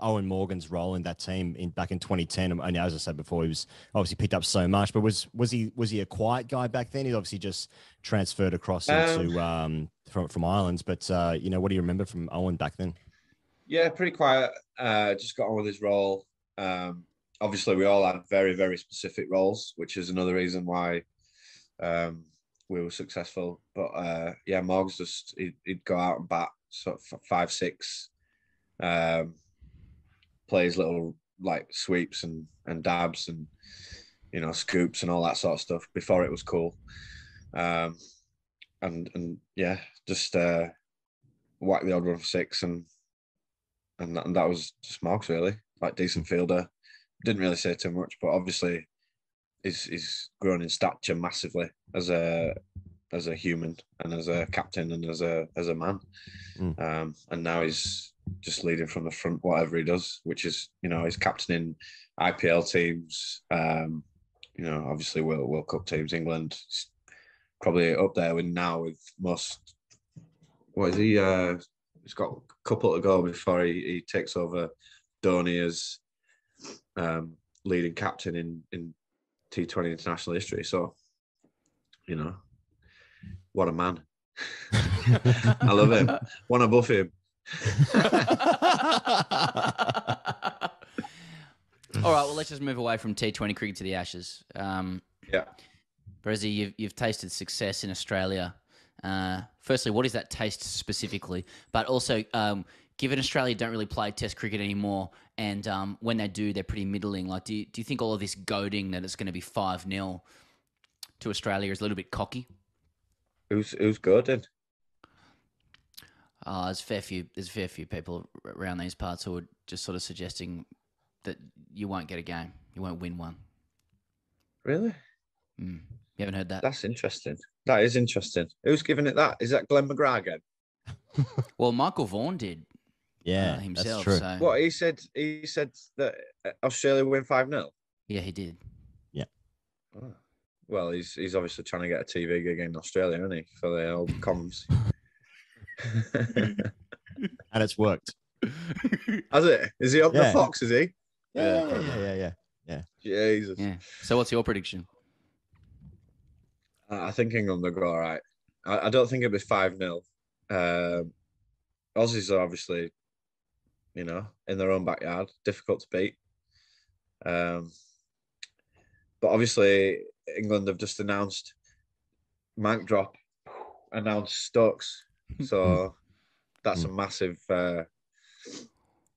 Owen Morgan's role in that team back in 2010? And as I said before, he was obviously picked up so much, but was he a quiet guy back then? He obviously just transferred across into from Ireland. But what do you remember from Owen back then? Yeah, pretty quiet. Just got on with his role. Obviously, we all had very, very specific roles, which is another reason why we were successful. But Morg's just he'd go out and bat sort of 5-6, plays little sweeps and dabs and scoops and all that sort of stuff before it was cool. Just whack the odd one for 6 and that was just Morgs, really. Decent fielder. Didn't really say too much, but obviously he's grown in stature massively as a human and as a captain and as a man. And now he's just leading from the front, whatever he does, which is, he's captaining IPL teams, obviously World Cup teams. England, he's probably up there with most. What is he? He's got a couple to go before he takes over Dhoni as leading captain in T20 international history. So, what a man. I love him. Want to buff him. All right, well, let's just move away from T20 cricket to the Ashes. Brezzy, you've tasted success in Australia. Firstly, what is that taste specifically? But also, given Australia don't really play Test cricket anymore, and when they do, they're pretty middling. Do you think all of this goading that it's going to be 5-0 to Australia is a little bit cocky? Who's goading? There's a fair few people around these parts who are just sort of suggesting that you won't get a game, you won't win one. Really? You haven't heard that? That's interesting. That is interesting. Who's giving it that? Is that Glenn McGrath again? Well, Michael Vaughan did. Yeah, himself. That's true. So. What he said that Australia win 5-0. Yeah, he did. Yeah. Oh. Well, he's obviously trying to get a TV gig in Australia, isn't he, for the old comms? And it's worked. Has it? Is he on the Fox? Is he? Yeah. Jesus. Yeah. So, what's your prediction? I think England will go all right. I don't think it'll be 5-0. Aussies are obviously, in their own backyard, difficult to beat. But obviously, England have just announced Mank drop, announced Stokes, so that's a massive.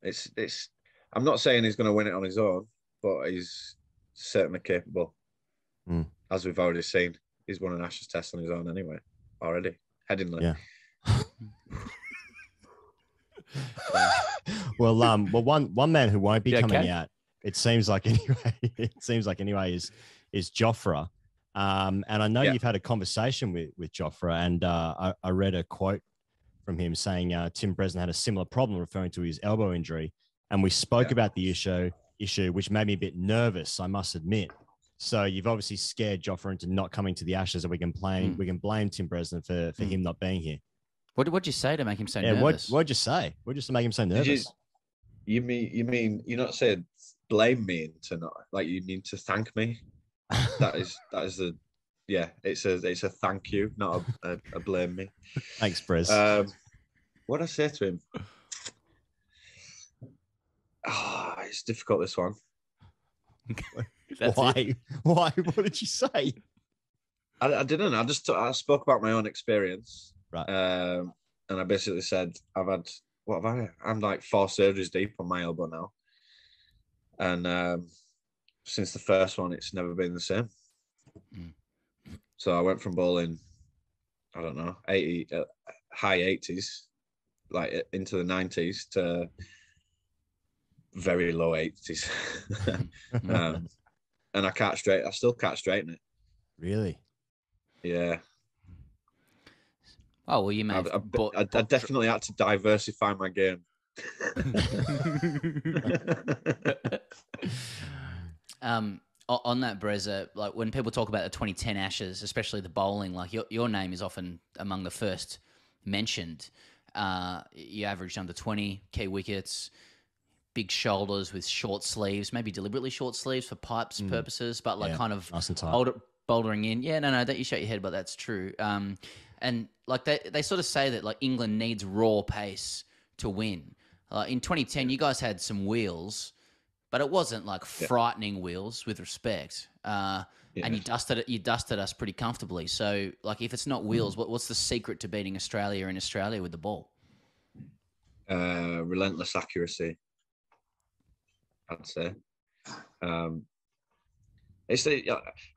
It's. I'm not saying he's going to win it on his own, but he's certainly capable, as we've already seen. He's won an Ashes Test on his own anyway, already. Headingley. Yeah. Well, one man who won't be coming out, it seems like anyway, is Jofra. And I know you've had a conversation with Jofra, and I read a quote from him saying Tim Bresnan had a similar problem, referring to his elbow injury. And we spoke about the issue, which made me a bit nervous, I must admit. So you've obviously scared Jofra into not coming to the Ashes, and we can blame Tim Bresnan for him not being here. What'd you say to make him so nervous? What'd you say? What just to make him so nervous? You mean you're not saying blame me into not, you mean to thank me? that is the yeah, it's a thank you, not a blame me. Thanks, Brez. What did I say to him? It's difficult, this one. Why? Why? What did you say? I didn't. I spoke about my own experience. Right. And I basically said, I'm like 4 surgeries deep on my elbow now. And since the first one, it's never been the same. So I went from bowling, I don't know, high 80s, like into the 90s, to very low 80s. And I still can't straighten it. Really? Yeah. Oh, well, you may I definitely had to diversify my game. On that, Breza, like when people talk about the 2010 Ashes, especially the bowling, like your name is often among the first mentioned. You averaged under 20 key wickets, big shoulders with short sleeves, maybe deliberately short sleeves for pipes purposes, but like kind of nice and tight. Bouldering in. Yeah, no, don't you shake your head, but that's true. And like they sort of say that like England needs raw pace to win. In 2010, you guys had some wheels, but it wasn't like frightening wheels, with respect. And you dusted us pretty comfortably. So like, if it's not wheels, what's the secret to beating Australia in Australia with the ball? Relentless accuracy, I'd say. I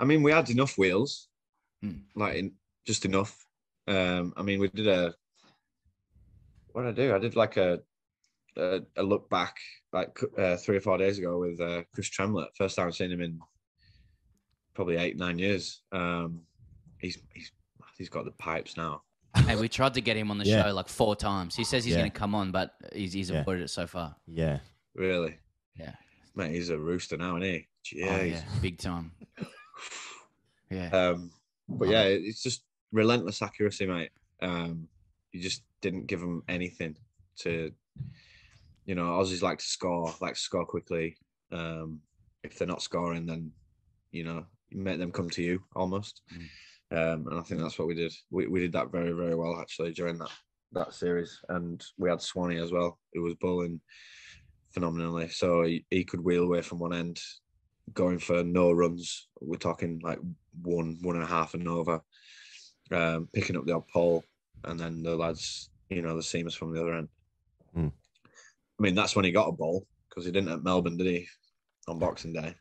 mean, we had enough wheels, just enough. I mean, we did what did I do? I did like a look back like 3 or 4 days ago with Chris Tremlett. First time I've seen him in probably 8-9 years. He's got the pipes now. Hey, we tried to get him on the show like 4 times. He says he's going to come on, but he's avoided it so far. Yeah. Really? Yeah. Mate, he's a rooster now, isn't he? Jeez. Oh, yeah, big time. Yeah. But yeah, it's just relentless accuracy, mate. You just didn't give them anything to, Aussies like to score quickly. If they're not scoring, then, you make them come to you almost. And I think that's what we did. We did that very, very well, actually, during that series. And we had Swanee as well, who was bowling phenomenally. So he could wheel away from one end, going for no runs. We're talking like 1.5 and over, picking up the odd pole, and then the lads, the seamers from the other end. I mean, that's when he got a ball, because he didn't at Melbourne, did he, on Boxing Day?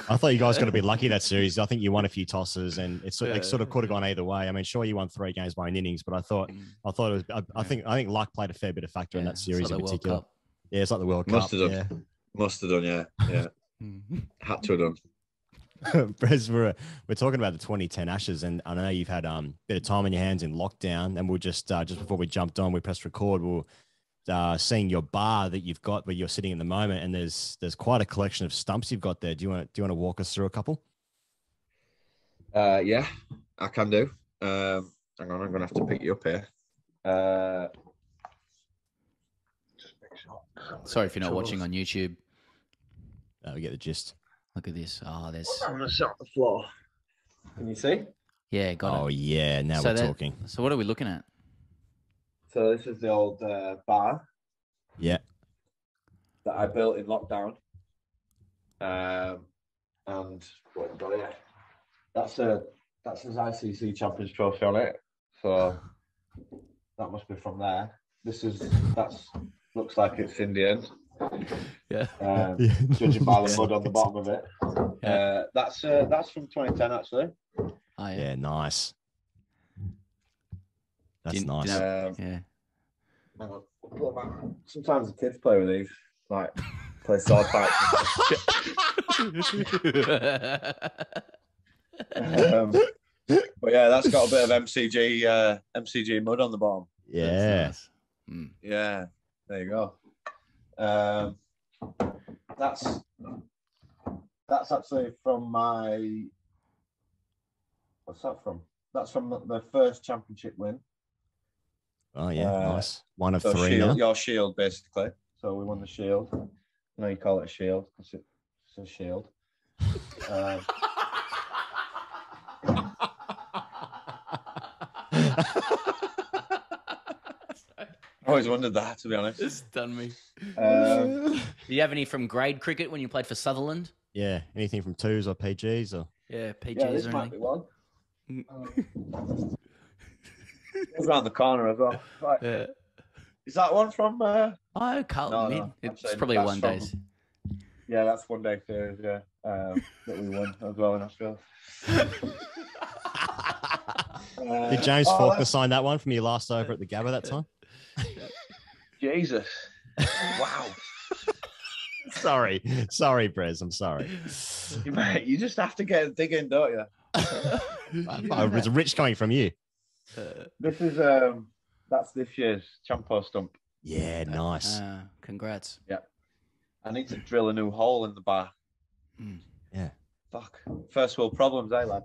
I thought you guys got to be lucky that series. I think you won a few tosses, and it sort of could have gone either way. I mean, sure, you won 3 games by an innings, but I thought it was. I think luck played a fair bit of factor in that series in particular. Yeah, it's like the World Cup. Must have done. Yeah. Had to have done. Brez, we're talking about the 2010 Ashes, and I know you've had a bit of time on your hands in lockdown, and we'll just before we jumped on, we pressed record. We'll seeing your bar that you've got where you're sitting at the moment, and there's quite a collection of stumps you've got there. Do you want to walk us through a couple? Yeah, I can do. Hang on, I'm gonna have to pick you up here. Sorry if you're not watching on YouTube. We get the gist. Look at this. Oh, there's. I'm gonna sit on the floor. Can you see? Yeah, got it. Oh yeah, now we're talking. So what are we looking at? So this is the old bar. Yeah. That I built in lockdown. And what have we got here? That's his ICC Champions Trophy on it. So that must be from there. Looks like it's Indian. Yeah. Judging by the mud on the bottom of it. Yeah. That's from 2010 actually. Oh yeah. Yeah, nice. That's nice. Yeah. Sometimes the kids play with these, like play sword fights. But yeah, that's got a bit of MCG mud on the bottom. Yeah. Nice. Yeah. There you go. That's actually from my. What's that from? That's from the first championship win. Oh yeah, nice. One of so 3 shield, now. Your shield, basically. So we won the shield. You call it a shield because it's a shield. I always wondered that, to be honest. It's done me. Um, Do you have any from grade cricket when you played for Sutherland? Yeah, anything from 2s or PGs or? Yeah, PGs yeah, this or might be anything. one. It's around the corner as well. Right. Yeah. Is that one from? Oh, Carlton Mid. It's probably that's one days. from- Yeah, that's one day series. Yeah, that we won as well in Australia. Did James Faulkner sign that one from your last over at the Gabba that time? Jesus! Wow. Sorry, Brez. I'm sorry. Mate, you just have to get digging, don't you? It was rich coming from you. This is that's this year's Champo stump. Yeah, nice. Congrats. Yeah. I need to drill a new hole in the bar. Yeah. Fuck. First world problems, eh, lad?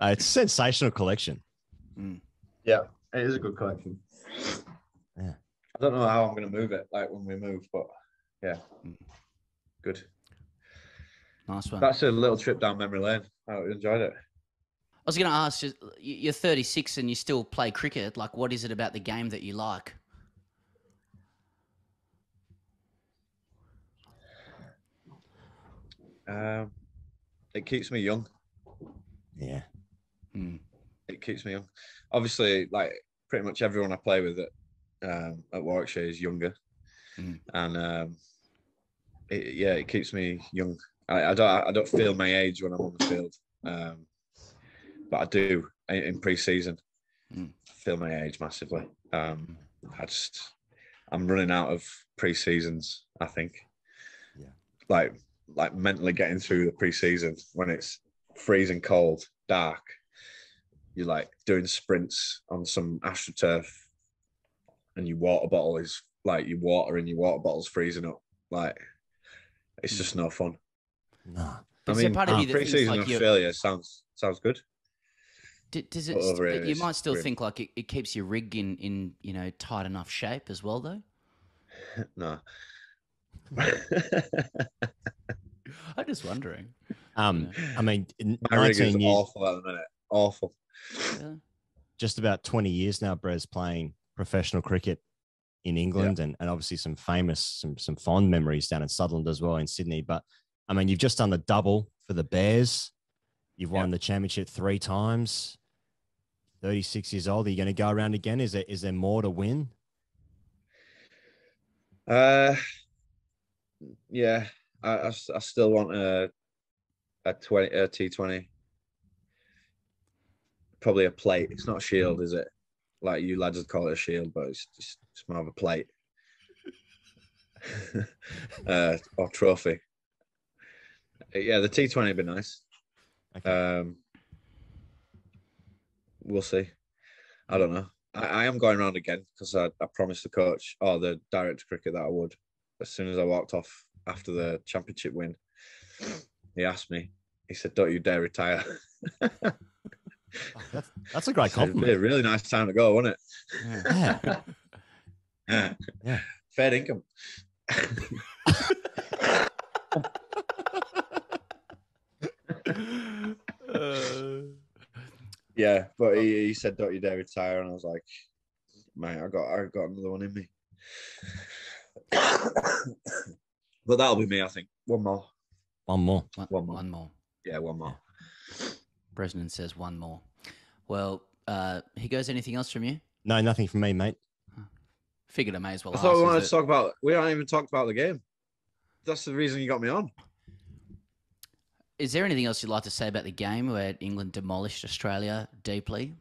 It's a sensational collection. Yeah, it is a good collection. Yeah. I don't know how I'm going to move it, like when we move, but yeah, good. Nice one. That's a little trip down memory lane. I enjoyed it. I was going to ask, you're 36 and you still play cricket. Like, what is it about the game that you like? It keeps me young. Yeah. It keeps me young. Obviously, like pretty much everyone I play with at Warwickshire is younger, and it keeps me young. I don't feel my age when I'm on the field, but I do in pre-season. Feel my age massively. I'm running out of pre-seasons. I think, like mentally getting through the pre-season when it's freezing cold, dark. You're like doing sprints on some AstroTurf, and your water bottle is like your water in your water bottle's freezing up. Like it's just no fun. No, I mean, pre-season in Australia sounds good. Does it? You might still think like it keeps your rig in tight enough shape as well, though. No. I'm just wondering. I mean, my rig is 19 years, awful at the minute. Awful. Yeah. Just about 20 years now, Brez, playing professional cricket in England, and obviously some fond memories down in Sutherland as well in Sydney. But I mean, you've just done the double for the Bears. You've won the championship 3 times. 36 years old. Are you going to go around again? Is there more to win? Yeah, I still want a T20. Probably a plate. It's not a shield, is it? Like you lads would call it a shield, but it's more of a plate. Or trophy. Yeah, the T20 would be nice. Okay. We'll see. I don't know. I am going around again because I promised the coach or the director of cricket that I would. As soon as I walked off after the championship win, he asked me. He said, "Don't you dare retire." That's a great compliment. It'd be a really nice time to go, wouldn't it? Yeah. Fair income. Yeah, but he said, "Don't you dare retire," and I was like, "Mate, I got another one in me." But that'll be me, I think. One more. One more. Yeah, one more. Bresnan says one more. Well, he goes. Anything else from you? No, nothing from me, mate. Figured I may as well. I thought we wanted to talk about. We haven't even talked about the game. That's the reason you got me on. Is there anything else you'd like to say about the game where England demolished Australia deeply?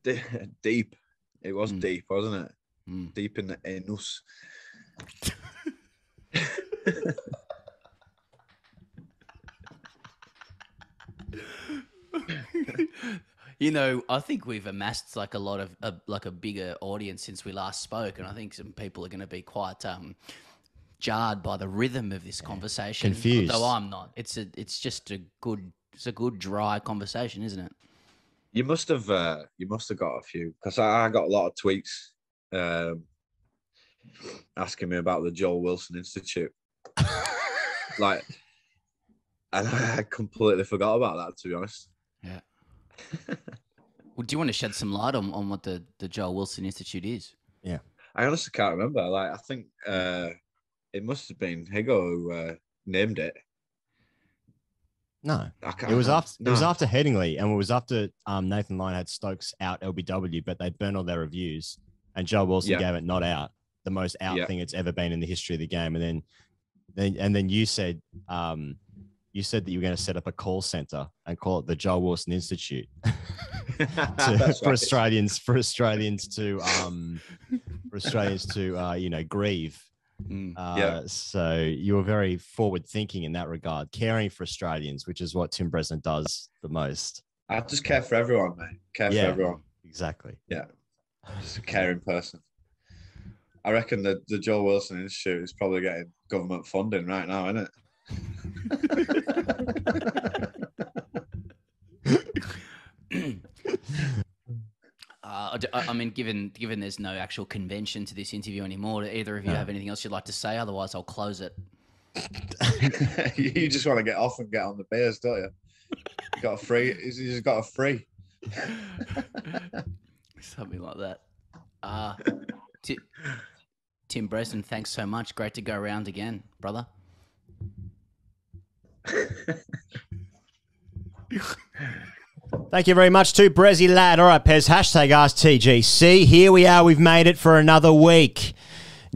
Deep. It was deep, wasn't it? Deep in the anus. I think we've amassed like a lot of a bigger audience since we last spoke, and I think some people are going to be quite jarred by the rhythm of this conversation. Confused. Though I'm not. It's just a good dry conversation, isn't it? You must have got a few because I got a lot of tweets asking me about the Joel Wilson Institute. Like, and I completely forgot about that, to be honest. Yeah. Well, do you want to shed some light on what the Joel Wilson Institute is? Yeah. I honestly can't remember. Like, I think it must have been Higo who named it. No, it was after Headingley, and it was after Nathan Lyon had Stokes out LBW, but they burned all their reviews, and Joel Wilson gave it not out, the most out thing it's ever been in the history of the game. And then you said that you were going to set up a call center and call it the Joel Wilson Institute for Australians to grieve. So you were very forward thinking in that regard, caring for Australians, which is what Tim Bresnan does the most. I just care for everyone, mate. For everyone. Exactly. Yeah. Just a caring person. I reckon that the Joel Wilson Institute is probably getting government funding right now, isn't it? I mean, given there's no actual convention to this interview anymore, do either of you have anything else you'd like to say? Otherwise, I'll close it. You just want to get off and get on the beers, don't you? You got a free. You just got a free. Something like that. Tim Bresnan, thanks so much. Great to go around again, brother. Thank you very much to Brezzy Lad. All right, Pez, hashtag AskTGC. Here we are. We've made it for another week.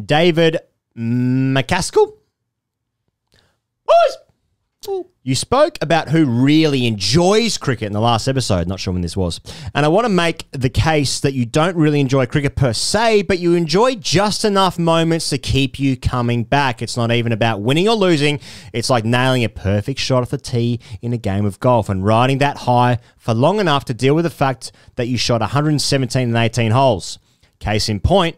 David McCaskill? Boys! You spoke about who really enjoys cricket in the last episode. Not sure when this was. And I want to make the case that you don't really enjoy cricket per se, but you enjoy just enough moments to keep you coming back. It's not even about winning or losing. It's like nailing a perfect shot off the tee in a game of golf and riding that high for long enough to deal with the fact that you shot 117 and 18 holes. Case in point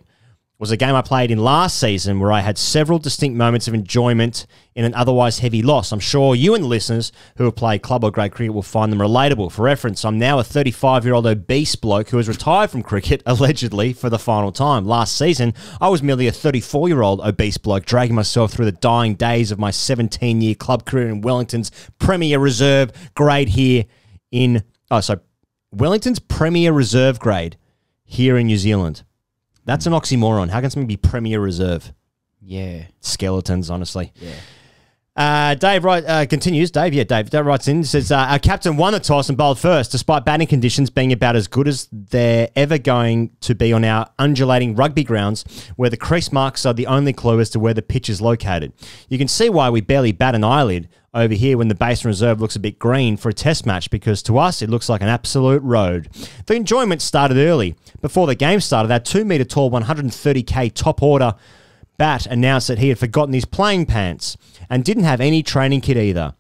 was a game I played in last season where I had several distinct moments of enjoyment in an otherwise heavy loss. I'm sure you and the listeners who have played club or grade cricket will find them relatable. For reference, I'm now a 35-year-old obese bloke who has retired from cricket, allegedly, for the final time. Last season, I was merely a 34-year-old obese bloke dragging myself through the dying days of my 17-year club career in Wellington's Premier Reserve grade here in... Wellington's Premier Reserve grade here in New Zealand. That's an oxymoron. How can something be Premier Reserve? Yeah. Skeletons, honestly. Yeah. Dave continues. Dave writes in, says, our captain won the toss and bowled first, despite batting conditions being about as good as they're ever going to be on our undulating rugby grounds, where the crease marks are the only clue as to where the pitch is located. You can see why we barely bat an eyelid over here when the Basin Reserve looks a bit green for a test match, because to us it looks like an absolute road. The enjoyment started early. Before the game started, our 2-metre tall 130k top order bat announced that he had forgotten his playing pants and didn't have any training kit either.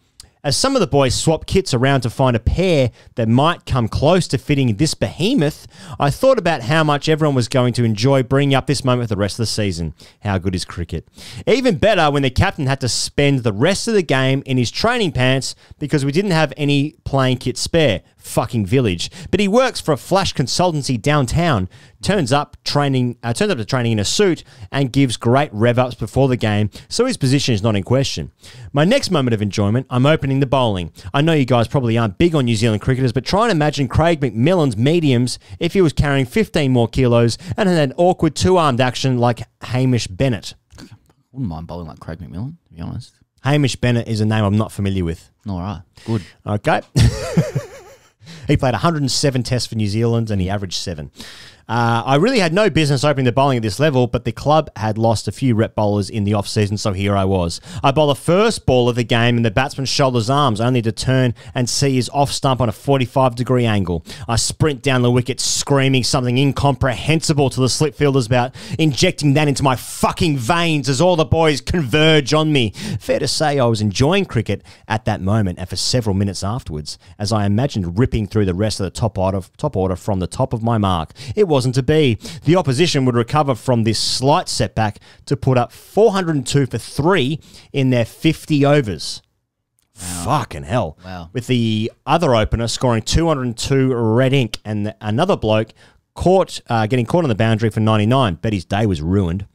As some of the boys swapped kits around to find a pair that might come close to fitting this behemoth, I thought about how much everyone was going to enjoy bringing up this moment for the rest of the season. How good is cricket? Even better when the captain had to spend the rest of the game in his training pants because we didn't have any playing kit spare. Fucking village. But he works for a flash consultancy downtown, turns up to training in a suit and gives great rev ups before the game, so his position is not in question. My next moment of enjoyment, I'm opening the bowling. I know you guys probably aren't big on New Zealand cricketers, but try and imagine Craig McMillan's mediums if he was carrying 15 more kilos and had an awkward two-armed action like Hamish Bennett. Wouldn't mind bowling like Craig McMillan, to be honest. Hamish Bennett is a name I'm not familiar with. All right, good. Okay. He played 107 tests for New Zealand and he averaged 7. I really had no business opening the bowling at this level, but the club had lost a few rep bowlers in the off-season, so here I was. I bowl the first ball of the game and the batsman shoulders arms, only to turn and see his off-stump on a 45-degree angle. I sprint down the wicket screaming something incomprehensible to the slip fielders about injecting that into my fucking veins as all the boys converge on me. Fair to say I was enjoying cricket at that moment and for several minutes afterwards, as I imagined ripping through the rest of the top order from the top of my mark. It wasn't to be. The opposition would recover from this slight setback to put up 402 for 3 in their 50 overs. Wow. Fucking hell. Wow. With the other opener scoring 202 red ink and another bloke getting caught on the boundary for 99. Bet his day was ruined.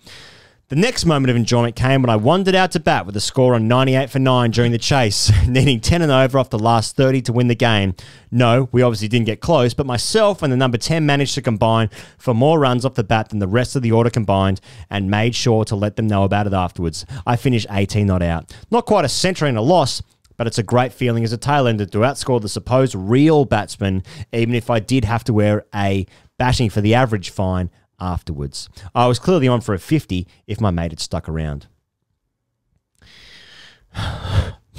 The next moment of enjoyment came when I wandered out to bat with a score on 98 for 9 during the chase, needing 10 and over off the last 30 to win the game. No, we obviously didn't get close, but myself and the number 10 managed to combine for more runs off the bat than the rest of the order combined and made sure to let them know about it afterwards. I finished 18 not out. Not quite a century and a loss, but it's a great feeling as a tail-ender to outscore the supposed real batsman, even if I did have to wear a batting for the average fine afterwards. I was clearly on for a 50 if my mate had stuck around.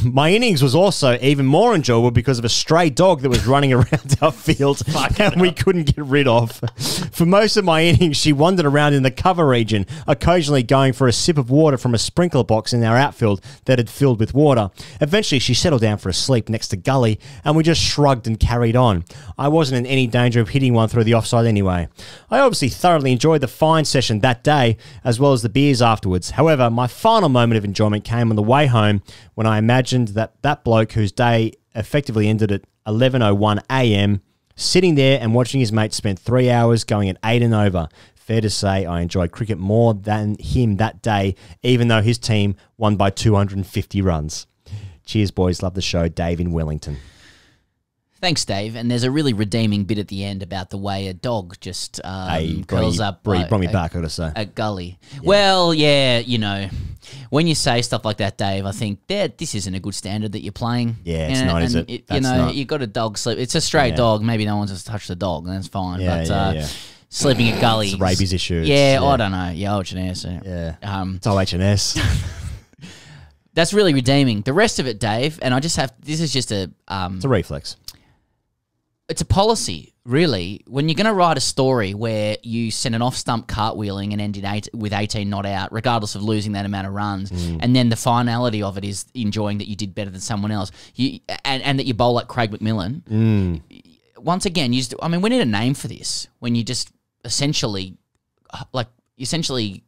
My innings was also even more enjoyable because of a stray dog that was running around our field and we couldn't get rid of. For most of my innings, she wandered around in the cover region, occasionally going for a sip of water from a sprinkler box in our outfield that had filled with water. Eventually, she settled down for a sleep next to Gully, and we just shrugged and carried on. I wasn't in any danger of hitting one through the offside anyway. I obviously thoroughly enjoyed the fine session that day, as well as the beers afterwards. However, my final moment of enjoyment came on the way home when I imagined that bloke whose day effectively ended at 11:01 a.m. sitting there and watching his mate spend 3 hours going at 8 and over. Fair to say I enjoyed cricket more than him that day, even though his team won by 250 runs. Cheers, boys. Love the show. Dave in Wellington. Thanks, Dave. And there's a really redeeming bit at the end about the way a dog just curls up. Brought me back, I gotta say. A Gully. Yeah. Well, yeah, you know, when you say stuff like that, Dave, I think this isn't a good standard that you're playing. Yeah, it's not, is it? You know, you got a dog sleep. It's a stray dog. Maybe no one's just touched the dog, and that's fine. Yeah, but sleeping at Gully. It's rabies issues. Yeah, I don't know. Yeah, OH&S. Yeah. It's OH&S. That's really redeeming. The rest of it, Dave, and I just have, this is just a... it's a reflex. It's a policy, really. When you're going to write a story where you send an off-stump cartwheeling and end with 18 not out, regardless of losing that amount of runs, and then the finality of it is enjoying that you did better than someone else, and that you bowl like Craig McMillan, once again, we need a name for this. When you just essentially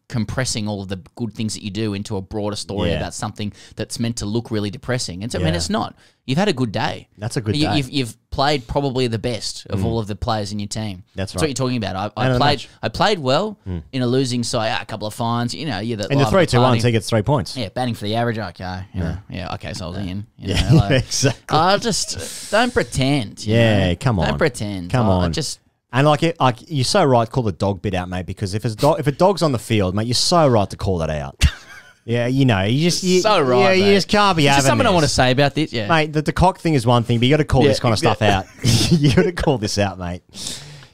compressing all of the good things that you do into a broader story about something that's meant to look really depressing. And so, I mean, it's not. You've had a good day. That's a good day. You've played probably the best of all of the players in your team. That's right. That's what you're talking about. I played well in a losing side. A couple of fines. You know, you're the in the 3-2-1, he gets 3 points. Yeah, batting for the average. Okay, yeah. Okay, so I was in. Exactly. I just don't pretend. Come on. Don't pretend. Come on. And you're so right to call the dog bit out, mate, because if a dog's on the field, mate, you're so right to call that out. Yeah, you know, you just you just can't be having There's something this. I want to say about this, mate. The cock thing is one thing, but you got to call this kind of stuff out. You got to call this out, mate.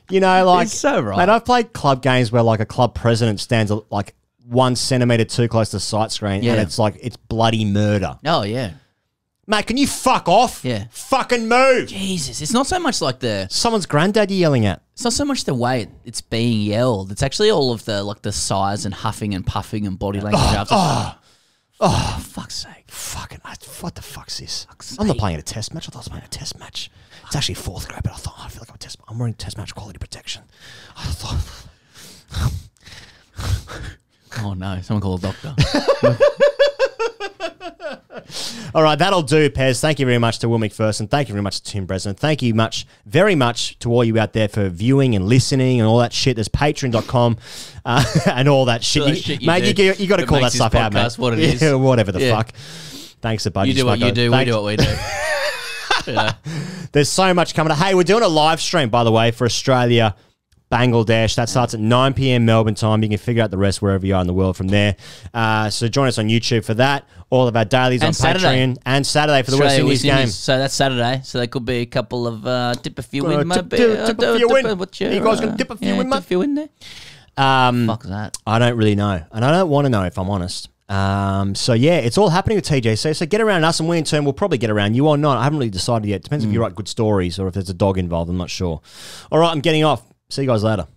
You know, like it's so right. Mate, I've played club games where like a club president stands like 1 centimetre too close to the sight screen, and it's like it's bloody murder. Oh yeah. Mate, can you fuck off? Yeah. Fucking move. Jesus. It's not so much like someone's granddad you're yelling at. It's not so much the way it's being yelled. It's actually all of the sighs and huffing and puffing and body language after. Oh, fuck's sake. Fucking, what the fuck's this? I'm not playing a test match. I thought I was playing a test match. It's actually 4th grade, but I thought, I feel like I'm wearing test match quality protection. I thought... Oh no, someone call a doctor. All right, that'll do, Pez. Thank you very much to Will Macpherson. Thank you very much to Tim Bresnan. Thank you very much to all you out there for viewing and listening and all that shit. There's patreon.com and all that shit. Mate, you got to call that stuff out, mate. What it is. Yeah, whatever the fuck. Thanks to Budgy You do what you do, we do what we do. There's so much coming up. Hey, we're doing a live stream, by the way, for Australia, Bangladesh. That starts at 9 p.m. Melbourne time. You can figure out the rest wherever you are in the world from there. So join us on YouTube for that. All of our dailies on Patreon. And Saturday for the West Indies game. So that's Saturday. So there could be a couple of dip a few in, maybe. Dip a few in. Are you guys going to dip a few in, mate? Dip a few in there? Fuck's that? I don't really know. And I don't want to know, if I'm honest. So yeah, it's all happening with TJC. So get around us, and we in turn will probably get around you or not. I haven't really decided yet. Depends if you write good stories or if there's a dog involved. I'm not sure. All right, I'm getting off. See you guys later.